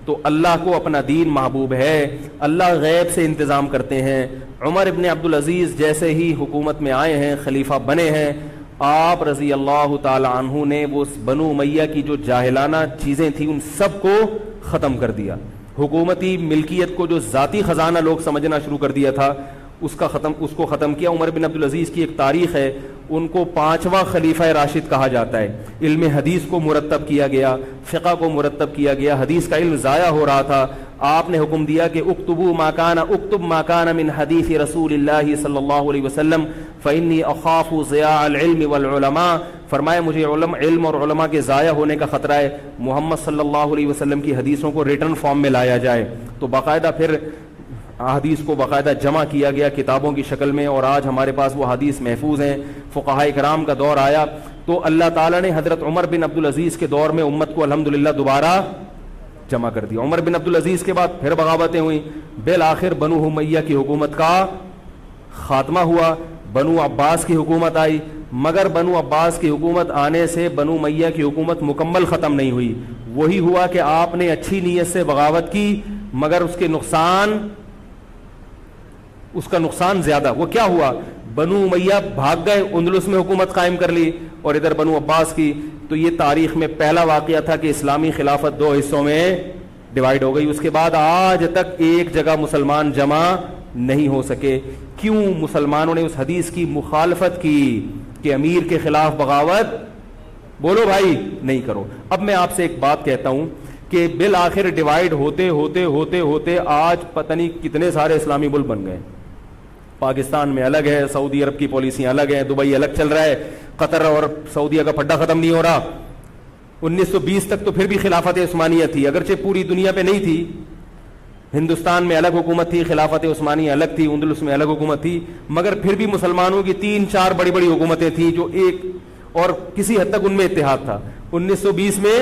تو اللہ کو اپنا دین محبوب ہے, اللہ غیب سے انتظام کرتے ہیں. عمر ابن عبدالعزیز جیسے ہی حکومت میں آئے ہیں, خلیفہ بنے ہیں, آپ رضی اللہ تعالی عنہ نے وہ بنو امیہ کی جو جاہلانہ چیزیں تھیں ان سب کو ختم کر دیا. حکومتی ملکیت کو جو ذاتی خزانہ لوگ سمجھنا شروع کر دیا تھا اس کو ختم کیا. عمر بن عبدالعزیز کی ایک تاریخ ہے, ان کو 5واں خلیفہ راشد کہا جاتا ہے. علم حدیث کو مرتب کیا گیا, فقہ کو مرتب کیا گیا, حدیث کا علم ضائع ہو رہا تھا. آپ نے حکم دیا کہ اکتب ما کان من حدیث رسول اللہ صلی اللہ علیہ وسلم فإنی اخاف ضیاع العلم والعلماء. فرمایا مجھے علم اور علماء کے ضائع ہونے کا خطرہ ہے, محمد صلی اللہ علیہ وسلم کی حدیثوں کو ریٹن فارم میں لایا جائے. تو باقاعدہ پھر حدیث کو باقاعدہ جمع کیا گیا کتابوں کی شکل میں, اور آج ہمارے پاس وہ حدیث محفوظ ہیں. فقہاء کرام کا دور آیا تو اللہ تعالیٰ نے حضرت عمر بن عبدالعزیز کے دور میں امت کو الحمدللہ دوبارہ جمع کر دیا. عمر بن عبدالعزیز کے بعد پھر بغاوتیں ہوئیں, بالآخر بنو امیہ کی حکومت کا خاتمہ ہوا, بنو عباس کی حکومت آئی, مگر بنو عباس کی حکومت آنے سے بنو امیہ کی حکومت مکمل ختم نہیں ہوئی. وہی ہوا کہ آپ نے اچھی نیت سے بغاوت کی, مگر اس کا نقصان زیادہ. وہ کیا ہوا, بنو امیہ بھاگ گئے, اندلس میں حکومت قائم کر لی, اور ادھر بنو عباس کی. تو یہ تاریخ میں پہلا واقعہ تھا کہ اسلامی خلافت دو حصوں میں ڈیوائیڈ ہو گئی. اس کے بعد آج تک ایک جگہ مسلمان جمع نہیں ہو سکے. کیوں؟ مسلمانوں نے اس حدیث کی مخالفت کی کہ امیر کے خلاف بغاوت, بولو بھائی, نہیں کرو. اب میں آپ سے ایک بات کہتا ہوں کہ بالآخر ڈیوائیڈ ہوتے ہوتے ہوتے ہوتے آج پتہ نہیں کتنے سارے اسلامی ملک بن گئے. پاکستان میں الگ ہے, سعودی عرب کی پالیسیاں الگ ہیں, دبئی الگ چل رہا ہے, قطر اور سعودیہ کا پھڈا ختم نہیں ہو رہا. 1920 تک تو پھر بھی خلافت عثمانیہ تھی, اگرچہ پوری دنیا پہ نہیں تھی. ہندوستان میں الگ حکومت تھی, خلافت عثمانیہ الگ تھی, اندلس میں الگ حکومت تھی, مگر پھر بھی مسلمانوں کی 3-4 بڑی بڑی حکومتیں تھیں جو ایک, اور کسی حد تک ان میں اتحاد تھا. 1920 میں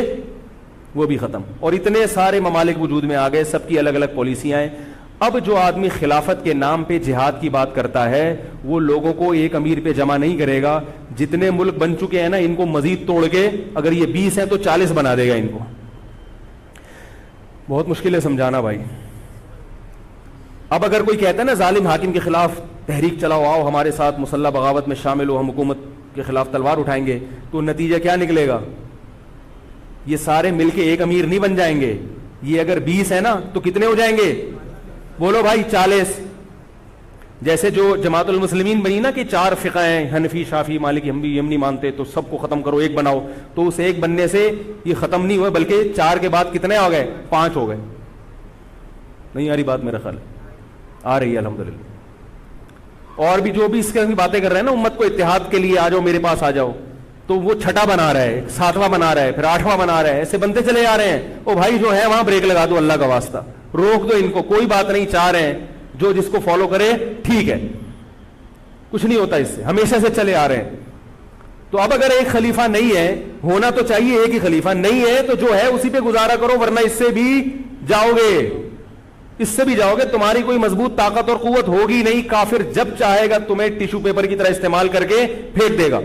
وہ بھی ختم, اور اتنے سارے ممالک وجود میں آ گئے, سب کی الگ الگ پالیسیاں ہیں. اب جو آدمی خلافت کے نام پہ جہاد کی بات کرتا ہے وہ لوگوں کو ایک امیر پہ جمع نہیں کرے گا. جتنے ملک بن چکے ہیں نا, ان کو مزید توڑ کے, اگر یہ 20 ہیں تو 40 بنا دے گا ان کو. بہت مشکل ہے سمجھانا بھائی. اب اگر کوئی کہتا ہے نا ظالم حاکم کے خلاف تحریک چلاؤ, آؤ ہمارے ساتھ مسلح بغاوت میں شامل ہو, ہم حکومت کے خلاف تلوار اٹھائیں گے, تو نتیجہ کیا نکلے گا؟ یہ سارے مل کے ایک امیر نہیں بن جائیں گے. یہ اگر 20 ہے نا تو کتنے ہو جائیں گے؟ بولو بھائی, 40. جیسے جو جماعت المسلمین بنی نا کہ 4 فقہ ہیں, حنفی, شافعی, مالکی, ہم نہیں مانتے, تو سب کو ختم کرو, ایک بناؤ. تو اس ایک بننے سے یہ ختم نہیں ہوئے, بلکہ 4 کے بعد کتنے ہو گئے؟ 5 ہو گئے. نہیں آ رہی بات میرا خیال؟ آ رہی ہے الحمدللہ. اور بھی جو بھی اس کی باتیں کر رہے ہیں نا, امت کو اتحاد کے لیے آ جاؤ, میرے پاس آ جاؤ, تو وہ 6واں بنا رہا ہے, 7واں بنا رہا ہے, پھر 8واں بنا رہا ہے, ایسے بنتے چلے آ رہے ہیں. او بھائی جو ہے وہاں بریک لگا دو, اللہ کا واسطہ روک دو ان کو, کوئی بات نہیں, 4 ہیں, جو جس کو فالو کرے ٹھیک ہے, کچھ نہیں ہوتا اس سے, ہمیشہ سے چلے آ رہے ہیں. تو اب اگر ایک خلیفہ نہیں ہے, ہونا تو چاہیے ایک ہی خلیفہ, نہیں ہے تو جو ہے اسی پہ گزارا کرو, ورنہ اس سے بھی جاؤ گے, تمہاری کوئی مضبوط طاقت اور قوت ہوگی نہیں. کافر جب چاہے گا تمہیں ٹیشو پیپر کی طرح استعمال کر کے پھینک دے گا.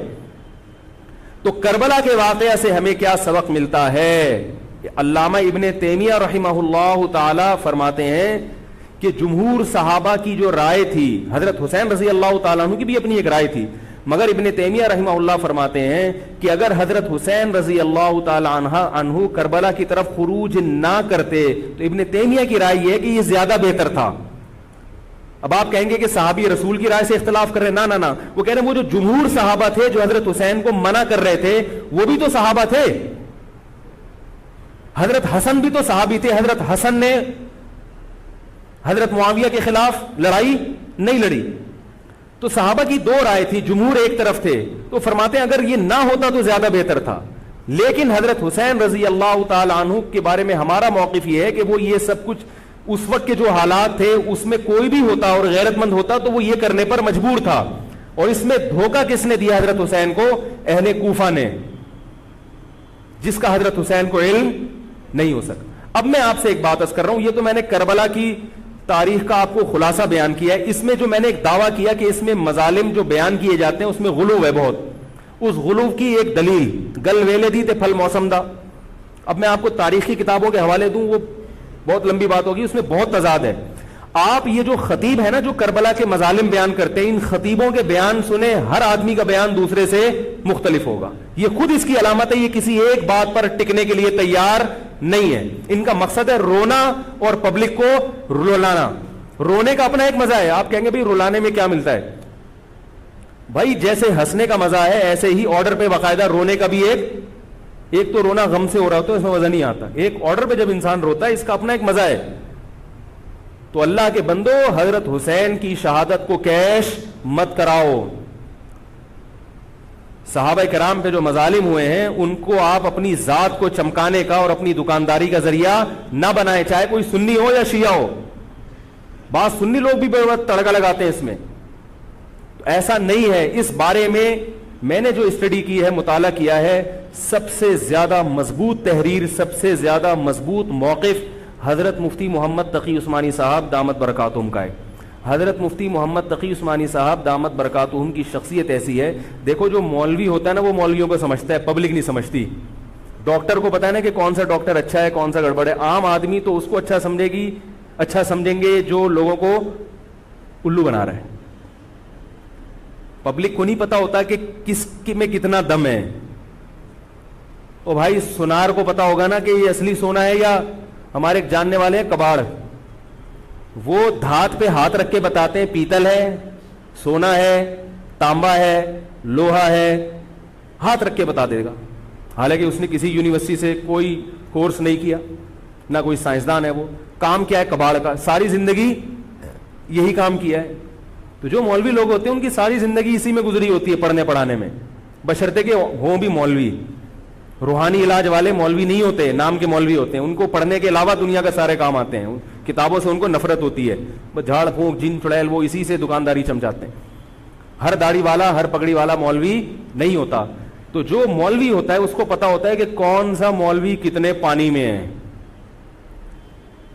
تو کربلا کے واقعہ سے ہمیں کیا سبق ملتا ہے؟ علامہ ابن تیمیہ رحمہ اللہ تعالی فرماتے ہیں کہ جمہور صحابہ کی جو رائے تھی, حضرت حسین رضی اللہ تعالیٰ عنہ کی بھی اپنی ایک رائے تھی, مگر ابن تیمیہ رحمہ اللہ فرماتے ہیں کہ اگر حضرت حسین رضی اللہ تعالیٰ عنہ کربلا کی طرف خروج نہ کرتے تو ابن تیمیہ کی رائے یہ ہے کہ یہ زیادہ بہتر تھا. اب آپ کہیں گے کہ صحابی رسول کی رائے سے اختلاف کر رہے ہیں, نہ, وہ کہہ رہے ہیں وہ جو جمہور صحابہ تھے جو حضرت حسین کو منع کر رہے تھے وہ بھی تو صحابہ تھے. حضرت حسن بھی تو صحابی تھے. حضرت حسن نے حضرت معاویہ کے خلاف لڑائی نہیں لڑی. تو صحابہ کی 2 رائے تھی, جمہور ایک طرف تھے. تو فرماتے ہیں اگر یہ نہ ہوتا تو زیادہ بہتر تھا. لیکن حضرت حسین رضی اللہ تعالی عنہ کے بارے میں ہمارا موقف یہ ہے کہ وہ یہ سب کچھ اس وقت کے جو حالات تھے اس میں کوئی بھی ہوتا اور غیرت مند ہوتا تو وہ یہ کرنے پر مجبور تھا. اور اس میں دھوکہ کس نے دیا حضرت حسین کو؟ اہل کوفہ نے, جس کا حضرت حسین کو علم نہیں ہو سکا. اب میں آپ سے ایک بات عرض کر رہا ہوں, یہ تو میں نے کربلا کی تاریخ کا آپ کو خلاصہ بیان کیا ہے. اس میں جو میں نے ایک دعویٰ کیا کہ اس میں مظالم جو بیان کیے جاتے ہیں اس میں غلو ہے بہت, اس غلو کی ایک دلیل گل ویلے دی تے پھل موسم دا. اب میں آپ کو تاریخی کتابوں کے حوالے دوں, وہ بہت لمبی بات ہوگی, اس میں بہت تضاد ہے. آپ یہ جو خطیب ہے نا جو کربلا کے مظالم بیان کرتے ہیں, ان خطیبوں کے بیان سنیں, ہر آدمی کا بیان دوسرے سے مختلف ہوگا. یہ خود اس کی علامت ہے, یہ کسی ایک بات پر ٹکنے کے لیے تیار نہیں ہے. ان کا مقصد ہے رونا اور پبلک کو رلانا. رونے کا اپنا ایک مزہ ہے. آپ کہیں گے بھائی رلانے میں کیا ملتا ہے؟ بھائی جیسے ہنسنے کا مزہ ہے ایسے ہی آرڈر پہ باقاعدہ رونے کا بھی ایک تو رونا غم سے ہو رہا ہوتا ہے, اس میں مزہ نہیں آتا. ایک آرڈر پہ جب انسان روتا ہے اس کا اپنا ایک مزہ ہے. تو اللہ کے بندو, حضرت حسین کی شہادت کو کیش مت کراؤ. صحابہ کرام پہ جو مظالم ہوئے ہیں ان کو آپ اپنی ذات کو چمکانے کا اور اپنی دکانداری کا ذریعہ نہ بنائیں, چاہے کوئی سنی ہو یا شیعہ ہو. بعض سنی لوگ بھی بے وقت تڑکا لگاتے ہیں اس میں. ایسا نہیں ہے. اس بارے میں نے جو اسٹڈی کی ہے, مطالعہ کیا ہے, سب سے زیادہ مضبوط تحریر, سب سے زیادہ مضبوط موقف حضرت مفتی محمد تقی عثمانی صاحب دامت برکاتہم کا ہے. حضرت مفتی محمد تقی عثمانی صاحب دامت برکاتہم کی شخصیت ایسی ہے، دیکھو جو مولوی ہوتا ہے نا وہ مولویوں کو سمجھتا ہے، پبلک نہیں سمجھتی. ڈاکٹر کو پتا ہے نا کہ کون سا ڈاکٹر اچھا ہے کون سا گڑبڑ ہے. عام آدمی تو اس کو اچھا سمجھیں گے جو لوگوں کو الو بنا رہا ہے. پبلک کو نہیں پتا ہوتا کہ کس میں کتنا دم ہے. او بھائی سونار کو پتا ہوگا نا کہ یہ اصلی سونا ہے یا ہمارے ایک جاننے والے ہیں کباڑ، وہ دھات پہ ہاتھ رکھ کے بتاتے ہیں پیتل ہے، سونا ہے، تانبا ہے، لوہا ہے، ہاتھ رکھ کے بتا دے گا. حالانکہ اس نے کسی یونیورسٹی سے کوئی کورس نہیں کیا، نہ کوئی سائنسدان ہے. وہ کام کیا ہے کباڑ کا، ساری زندگی یہی کام کیا ہے. تو جو مولوی لوگ ہوتے ہیں ان کی ساری زندگی اسی میں گزری ہوتی ہے، پڑھنے پڑھانے میں، بشرطے کہ ہوں بھی مولوی. روحانی علاج والے مولوی نہیں ہوتے، نام کے مولوی ہوتے ہیں. ان کو پڑھنے کے علاوہ دنیا کا سارے کام آتے ہیں. کتابوں سے ان کو نفرت ہوتی ہے، جھاڑ پھونک جن چڑیل وہ اسی سے دکانداری چمچاتے ہیں. ہر داڑھی والا ہر پگڑی والا مولوی نہیں ہوتا. تو جو مولوی ہوتا ہے اس کو پتا ہوتا ہے کہ کون سا مولوی کتنے پانی میں ہے.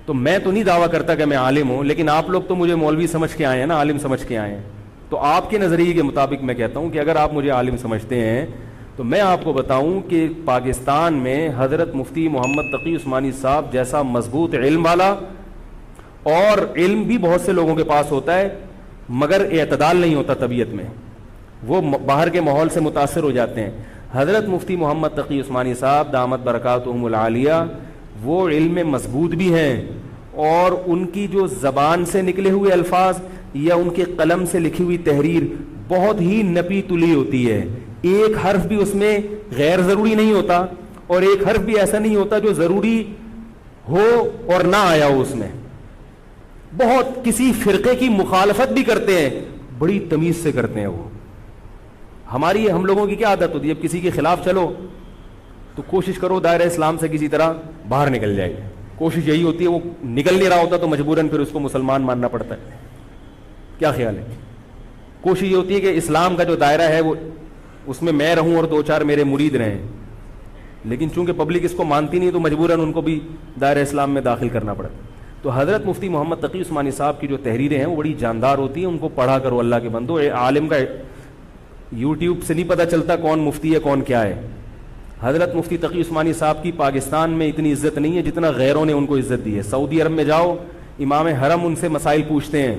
تو میں تو نہیں دعویٰ کرتا کہ میں عالم ہوں، لیکن آپ لوگ تو مجھے مولوی سمجھ کے آئے ہیں نا، عالم سمجھ کے آئے ہیں. تو آپ کے نظریے کے مطابق میں کہتا ہوں کہ اگر آپ مجھے عالم سمجھتے ہیں تو میں آپ کو بتاؤں کہ پاکستان میں حضرت مفتی محمد تقی عثمانی صاحب جیسا مضبوط علم والا، اور علم بھی بہت سے لوگوں کے پاس ہوتا ہے مگر اعتدال نہیں ہوتا طبیعت میں، وہ باہر کے ماحول سے متاثر ہو جاتے ہیں. حضرت مفتی محمد تقی عثمانی صاحب دامت برکاتہم العالیہ وہ علم میں مضبوط بھی ہیں، اور ان کی جو زبان سے نکلے ہوئے الفاظ یا ان کے قلم سے لکھی ہوئی تحریر بہت ہی نپی تلی ہوتی ہے. ایک حرف بھی اس میں غیر ضروری نہیں ہوتا، اور ایک حرف بھی ایسا نہیں ہوتا جو ضروری ہو اور نہ آیا ہو. اس میں بہت کسی فرقے کی مخالفت بھی کرتے ہیں، بڑی تمیز سے کرتے ہیں. وہ ہم لوگوں کی کیا عادت ہوتی ہے، اب کسی کے خلاف چلو تو کوشش کرو دائرہ اسلام سے کسی طرح باہر نکل جائے. کوشش یہی ہوتی ہے، وہ نکل نہیں رہا ہوتا تو مجبوراً پھر اس کو مسلمان ماننا پڑتا ہے. کیا خیال ہے؟ کوشش یہ ہوتی ہے کہ اسلام کا جو دائرہ ہے وہ اس میں میں رہوں اور دو چار میرے مرید رہیں، لیکن چونکہ پبلک اس کو مانتی نہیں تو مجبوراً ان کو بھی دائرہ اسلام میں داخل کرنا پڑتا ہے. تو حضرت مفتی محمد تقی عثمانی صاحب کی جو تحریریں ہیں وہ بڑی جاندار ہوتی ہیں. ان کو پڑھا کرو اللہ کے بندو. عالم کا یوٹیوب سے نہیں پتہ چلتا کون مفتی ہے کون کیا ہے. حضرت مفتی تقی عثمانی صاحب کی پاکستان میں اتنی عزت نہیں ہے جتنا غیروں نے ان کو عزت دی ہے. سعودی عرب میں جاؤ، امام حرم ان سے مسائل پوچھتے ہیں.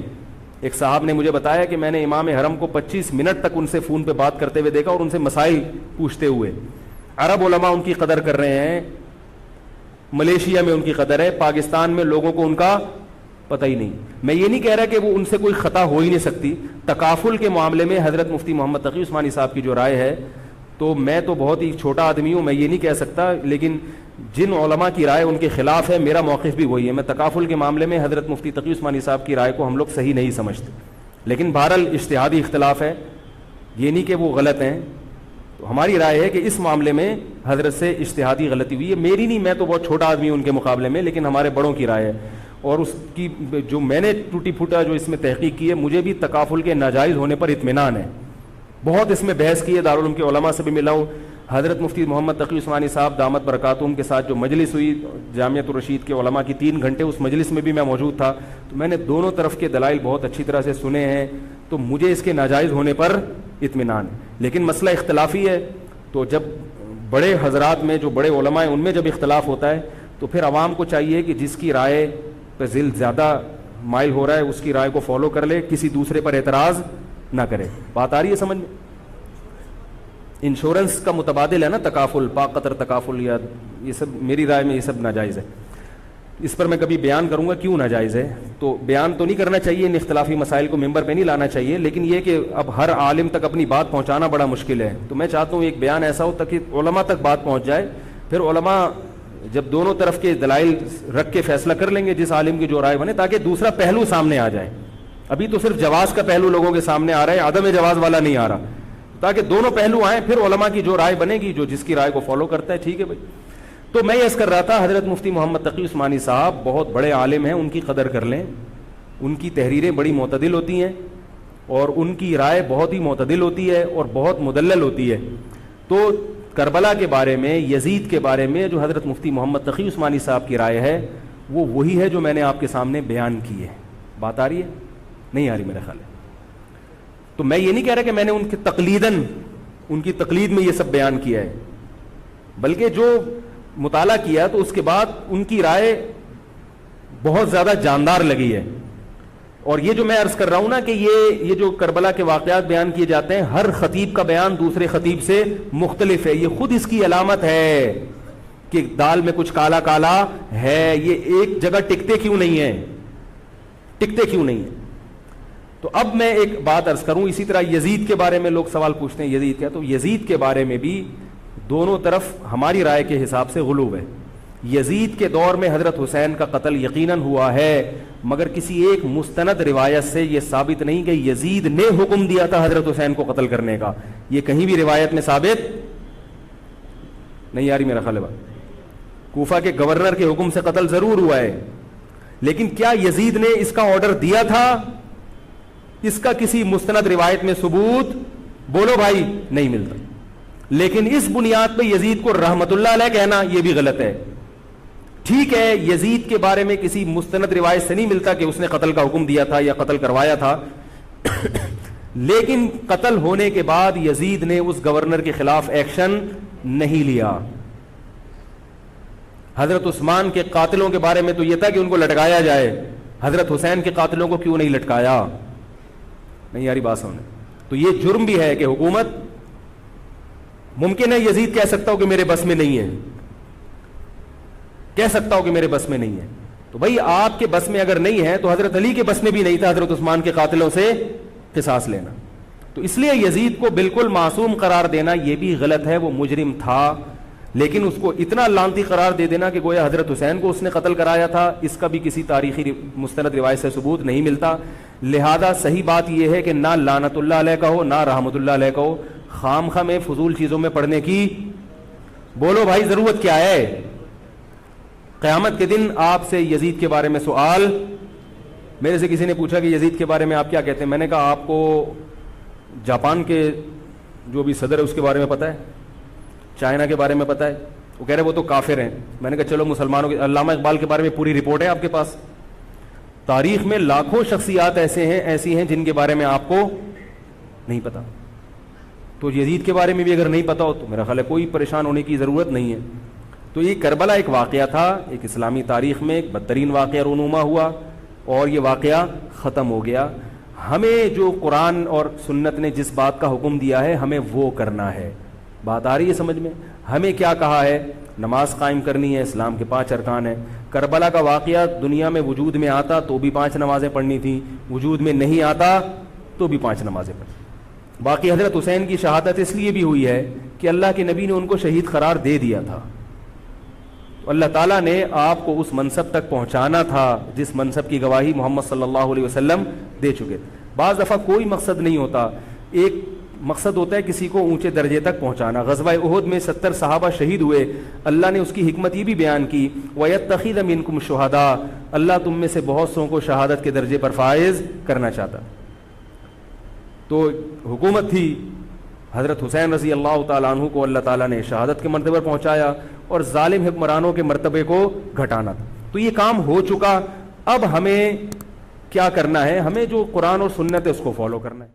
ایک صاحب نے مجھے بتایا کہ میں نے امام حرم کو 25 منٹ تک ان سے فون پہ بات کرتے ہوئے دیکھا اور ان سے مسائل پوچھتے ہوئے. عرب علماء ان کی قدر کر رہے ہیں، ملیشیا میں ان کی قدر ہے، پاکستان میں لوگوں کو ان کا پتہ ہی نہیں. میں یہ نہیں کہہ رہا کہ وہ ان سے کوئی خطا ہو ہی نہیں سکتی. تکافل کے معاملے میں حضرت مفتی محمد تقی عثمانی صاحب کی جو رائے ہے، تو میں تو بہت ہی چھوٹا آدمی ہوں، میں یہ نہیں کہہ سکتا، لیکن جن علماء کی رائے ان کے خلاف ہے میرا موقف بھی وہی ہے. میں تکافل کے معاملے میں حضرت مفتی تقی عثمانی صاحب کی رائے کو ہم لوگ صحیح نہیں سمجھتے، لیکن بہرحال اجتہادی اختلاف ہے، یہ نہیں کہ وہ غلط ہیں. تو ہماری رائے ہے کہ اس معاملے میں حضرت سے اجتہادی غلطی ہوئی ہے. میری نہیں، میں تو بہت چھوٹا آدمی ہوں ان کے مقابلے میں، لیکن ہمارے بڑوں کی رائے ہے. اور اس کی جو میں نے ٹوٹی پھوٹا جو اس میں تحقیق کی ہے، مجھے بھی تکافل کے ناجائز ہونے پر اطمینان ہے. بہت اس میں بحث کی ہے، دارالعلوم کے علماء سے بھی ملا ہوں. حضرت مفتی محمد تقی عثمانی صاحب دامت برکاتہم کے ساتھ جو مجلس ہوئی جامعۃ الرشید کے علماء کی 3 گھنٹے، اس مجلس میں بھی میں موجود تھا. تو میں نے دونوں طرف کے دلائل بہت اچھی طرح سے سنے ہیں، تو مجھے اس کے ناجائز ہونے پر اطمینان ہے. لیکن مسئلہ اختلافی ہے، تو جب بڑے حضرات میں جو بڑے علماء ہیں ان میں جب اختلاف ہوتا ہے تو پھر عوام کو چاہیے کہ جس کی رائے پہ ذل زیادہ مائل ہو رہا ہے اس کی رائے کو فالو کر لے، کسی دوسرے پر اعتراض نہ کرے. بات آ رہی ہے سمجھ میں؟ انشورنس کا متبادل ہے نا تکافل، پاک قطر تکافل، یا یہ سب میری رائے میں یہ سب ناجائز ہے. اس پر میں کبھی بیان کروں گا کیوں ناجائز ہے. تو بیان تو نہیں کرنا چاہیے، ان اختلافی مسائل کو ممبر پہ نہیں لانا چاہیے، لیکن یہ کہ اب ہر عالم تک اپنی بات پہنچانا بڑا مشکل ہے. تو میں چاہتا ہوں ایک بیان ایسا ہو تاکہ علماء تک بات پہنچ جائے. پھر علماء جب دونوں طرف کے دلائل رکھ کے فیصلہ کر لیں گے جس عالم کی جو رائے بنے، تاکہ دوسرا پہلو سامنے آ جائے. ابھی تو صرف جواز کا پہلو لوگوں کے سامنے آ رہا ہے، عدم جواز والا نہیں آ رہا. تاکہ دونوں پہلو آئیں، پھر علماء کی جو رائے بنے گی، جو جس کی رائے کو فالو کرتا ہے، ٹھیک ہے بھائی. تو میں یہ کر رہا تھا، حضرت مفتی محمد تقی عثمانی صاحب بہت بڑے عالم ہیں، ان کی قدر کر لیں. ان کی تحریریں بڑی معتدل ہوتی ہیں اور ان کی رائے بہت ہی معتدل ہوتی ہے اور بہت مدلل ہوتی ہے. تو کربلا کے بارے میں، یزید کے بارے میں جو حضرت مفتی محمد تقی عثمانی صاحب کی رائے ہے وہ وہی ہے جو میں نے آپ کے سامنے بیان کی ہے. بات آ رہی ہے؟ نہیں آ رہی میرا خیال ہے. تو میں یہ نہیں کہہ رہا کہ میں نے ان کی تقلید میں یہ سب بیان کیا ہے, بلکہ جو مطالعہ کیا تو اس کے بعد ان کی رائے بہت زیادہ جاندار لگی ہے. اور یہ جو میں عرض کر رہا ہوں نا کہ یہ جو کربلا کے واقعات بیان کیے جاتے ہیں, ہر خطیب کا بیان دوسرے خطیب سے مختلف ہے. یہ خود اس کی علامت ہے کہ دال میں کچھ کالا کالا ہے, یہ ایک جگہ ٹکتے کیوں نہیں ہیں. تو اب میں ایک بات عرض کروں, اسی طرح یزید کے بارے میں لوگ سوال پوچھتے ہیں یزید کیا, تو یزید کے بارے میں بھی دونوں طرف ہماری رائے کے حساب سے غلو ہے. یزید کے دور میں حضرت حسین کا قتل یقیناً ہوا ہے, مگر کسی ایک مستند روایت سے یہ ثابت نہیں کہ یزید نے حکم دیا تھا حضرت حسین کو قتل کرنے کا. یہ کہیں بھی روایت میں ثابت نہیں آ رہی میرا خیال ہے. کوفہ کے گورنر کے حکم سے قتل ضرور ہوا ہے, لیکن کیا یزید نے اس کا آرڈر دیا تھا؟ اس کا کسی مستند روایت میں ثبوت بولو بھائی نہیں ملتا. لیکن اس بنیاد پہ یزید کو رحمت اللہ علیہ کہنا یہ بھی غلط ہے. ٹھیک ہے, یزید کے بارے میں کسی مستند روایت سے نہیں ملتا کہ اس نے قتل کا حکم دیا تھا یا قتل کروایا تھا, لیکن قتل ہونے کے بعد یزید نے اس گورنر کے خلاف ایکشن نہیں لیا. حضرت عثمان کے قاتلوں کے بارے میں تو یہ تھا کہ ان کو لٹکایا جائے, حضرت حسین کے قاتلوں کو کیوں نہیں لٹکایا؟ نہیں یاری بات سمجھے. تو یہ جرم بھی ہے کہ حکومت, ممکن ہے یزید کہہ سکتا ہو کہ میرے بس میں نہیں ہے, کہہ سکتا ہو کہ میرے بس میں نہیں ہے. تو بھائی آپ کے بس میں اگر نہیں ہے تو حضرت علی کے بس میں بھی نہیں تھا حضرت عثمان کے قاتلوں سے قصاص لینا. تو اس لیے یزید کو بالکل معصوم قرار دینا یہ بھی غلط ہے. وہ مجرم تھا, لیکن اس کو اتنا لعنتی قرار دے دینا کہ گویا حضرت حسین کو اس نے قتل کرایا تھا, اس کا بھی کسی تاریخی مستند روایت سے ثبوت نہیں ملتا. لہذا صحیح بات یہ ہے کہ نہ لعنت اللہ علیہ کہو نہ رحمت اللہ علیہ کہو. خام خواہ میں فضول چیزوں میں پڑھنے کی بولو بھائی ضرورت کیا ہے؟ قیامت کے دن آپ سے یزید کے بارے میں سوال, میرے سے کسی نے پوچھا کہ یزید کے بارے میں آپ کیا کہتے ہیں. میں نے کہا آپ کو جاپان کے جو بھی صدر ہے اس کے بارے میں پتہ ہے, چائنا کے بارے میں پتہ ہے؟ وہ کہہ رہے وہ تو کافر ہیں. میں نے کہا چلو مسلمانوں کے, علامہ اقبال کے بارے میں پوری رپورٹ ہے آپ کے پاس. تاریخ میں لاکھوں شخصیات ایسی ہیں جن کے بارے میں آپ کو نہیں پتا. تو یزید کے بارے میں بھی اگر نہیں پتا ہو تو میرا خیال ہے کوئی پریشان ہونے کی ضرورت نہیں ہے. تو یہ کربلا ایک واقعہ تھا, ایک اسلامی تاریخ میں ایک بدترین واقعہ رونما ہوا اور یہ واقعہ ختم ہو گیا. ہمیں جو قرآن اور سنت نے جس بات کا حکم دیا ہے ہمیں وہ کرنا ہے. بات آ رہی ہے سمجھ میں؟ ہمیں کیا کہا ہے؟ نماز قائم کرنی ہے, اسلام کے 5 ارکان ہیں. کربلا کا واقعہ دنیا میں وجود میں آتا تو بھی 5 نمازیں پڑھنی تھیں, وجود میں نہیں آتا تو بھی 5 نمازیں پڑھنی. باقی حضرت حسین کی شہادت اس لیے بھی ہوئی ہے کہ اللہ کے نبی نے ان کو شہید قرار دے دیا تھا. اللہ تعالیٰ نے آپ کو اس منصب تک پہنچانا تھا جس منصب کی گواہی محمد صلی اللہ علیہ وسلم دے چکے. بعض دفعہ کوئی مقصد نہیں ہوتا, ایک مقصد ہوتا ہے کسی کو اونچے درجے تک پہنچانا. غزوہ احد میں 70 صحابہ شہید ہوئے, اللہ نے اس کی حکمت یہ بھی بیان کی وَيَتَّخِذَ مِنْكُمْ شُهَدَاءَ, اللہ تم میں سے بہت سو کو شہادت کے درجے پر فائز کرنا چاہتا. تو حکومت تھی, حضرت حسین رضی اللہ تعالیٰ عنہ کو اللہ تعالیٰ نے شہادت کے مرتبے پر پہنچایا اور ظالم حکمرانوں کے مرتبے کو گھٹانا تھا. تو یہ کام ہو چکا. اب ہمیں کیا کرنا ہے؟ ہمیں جو قرآن اور سنت ہے اس کو فالو کرنا ہے.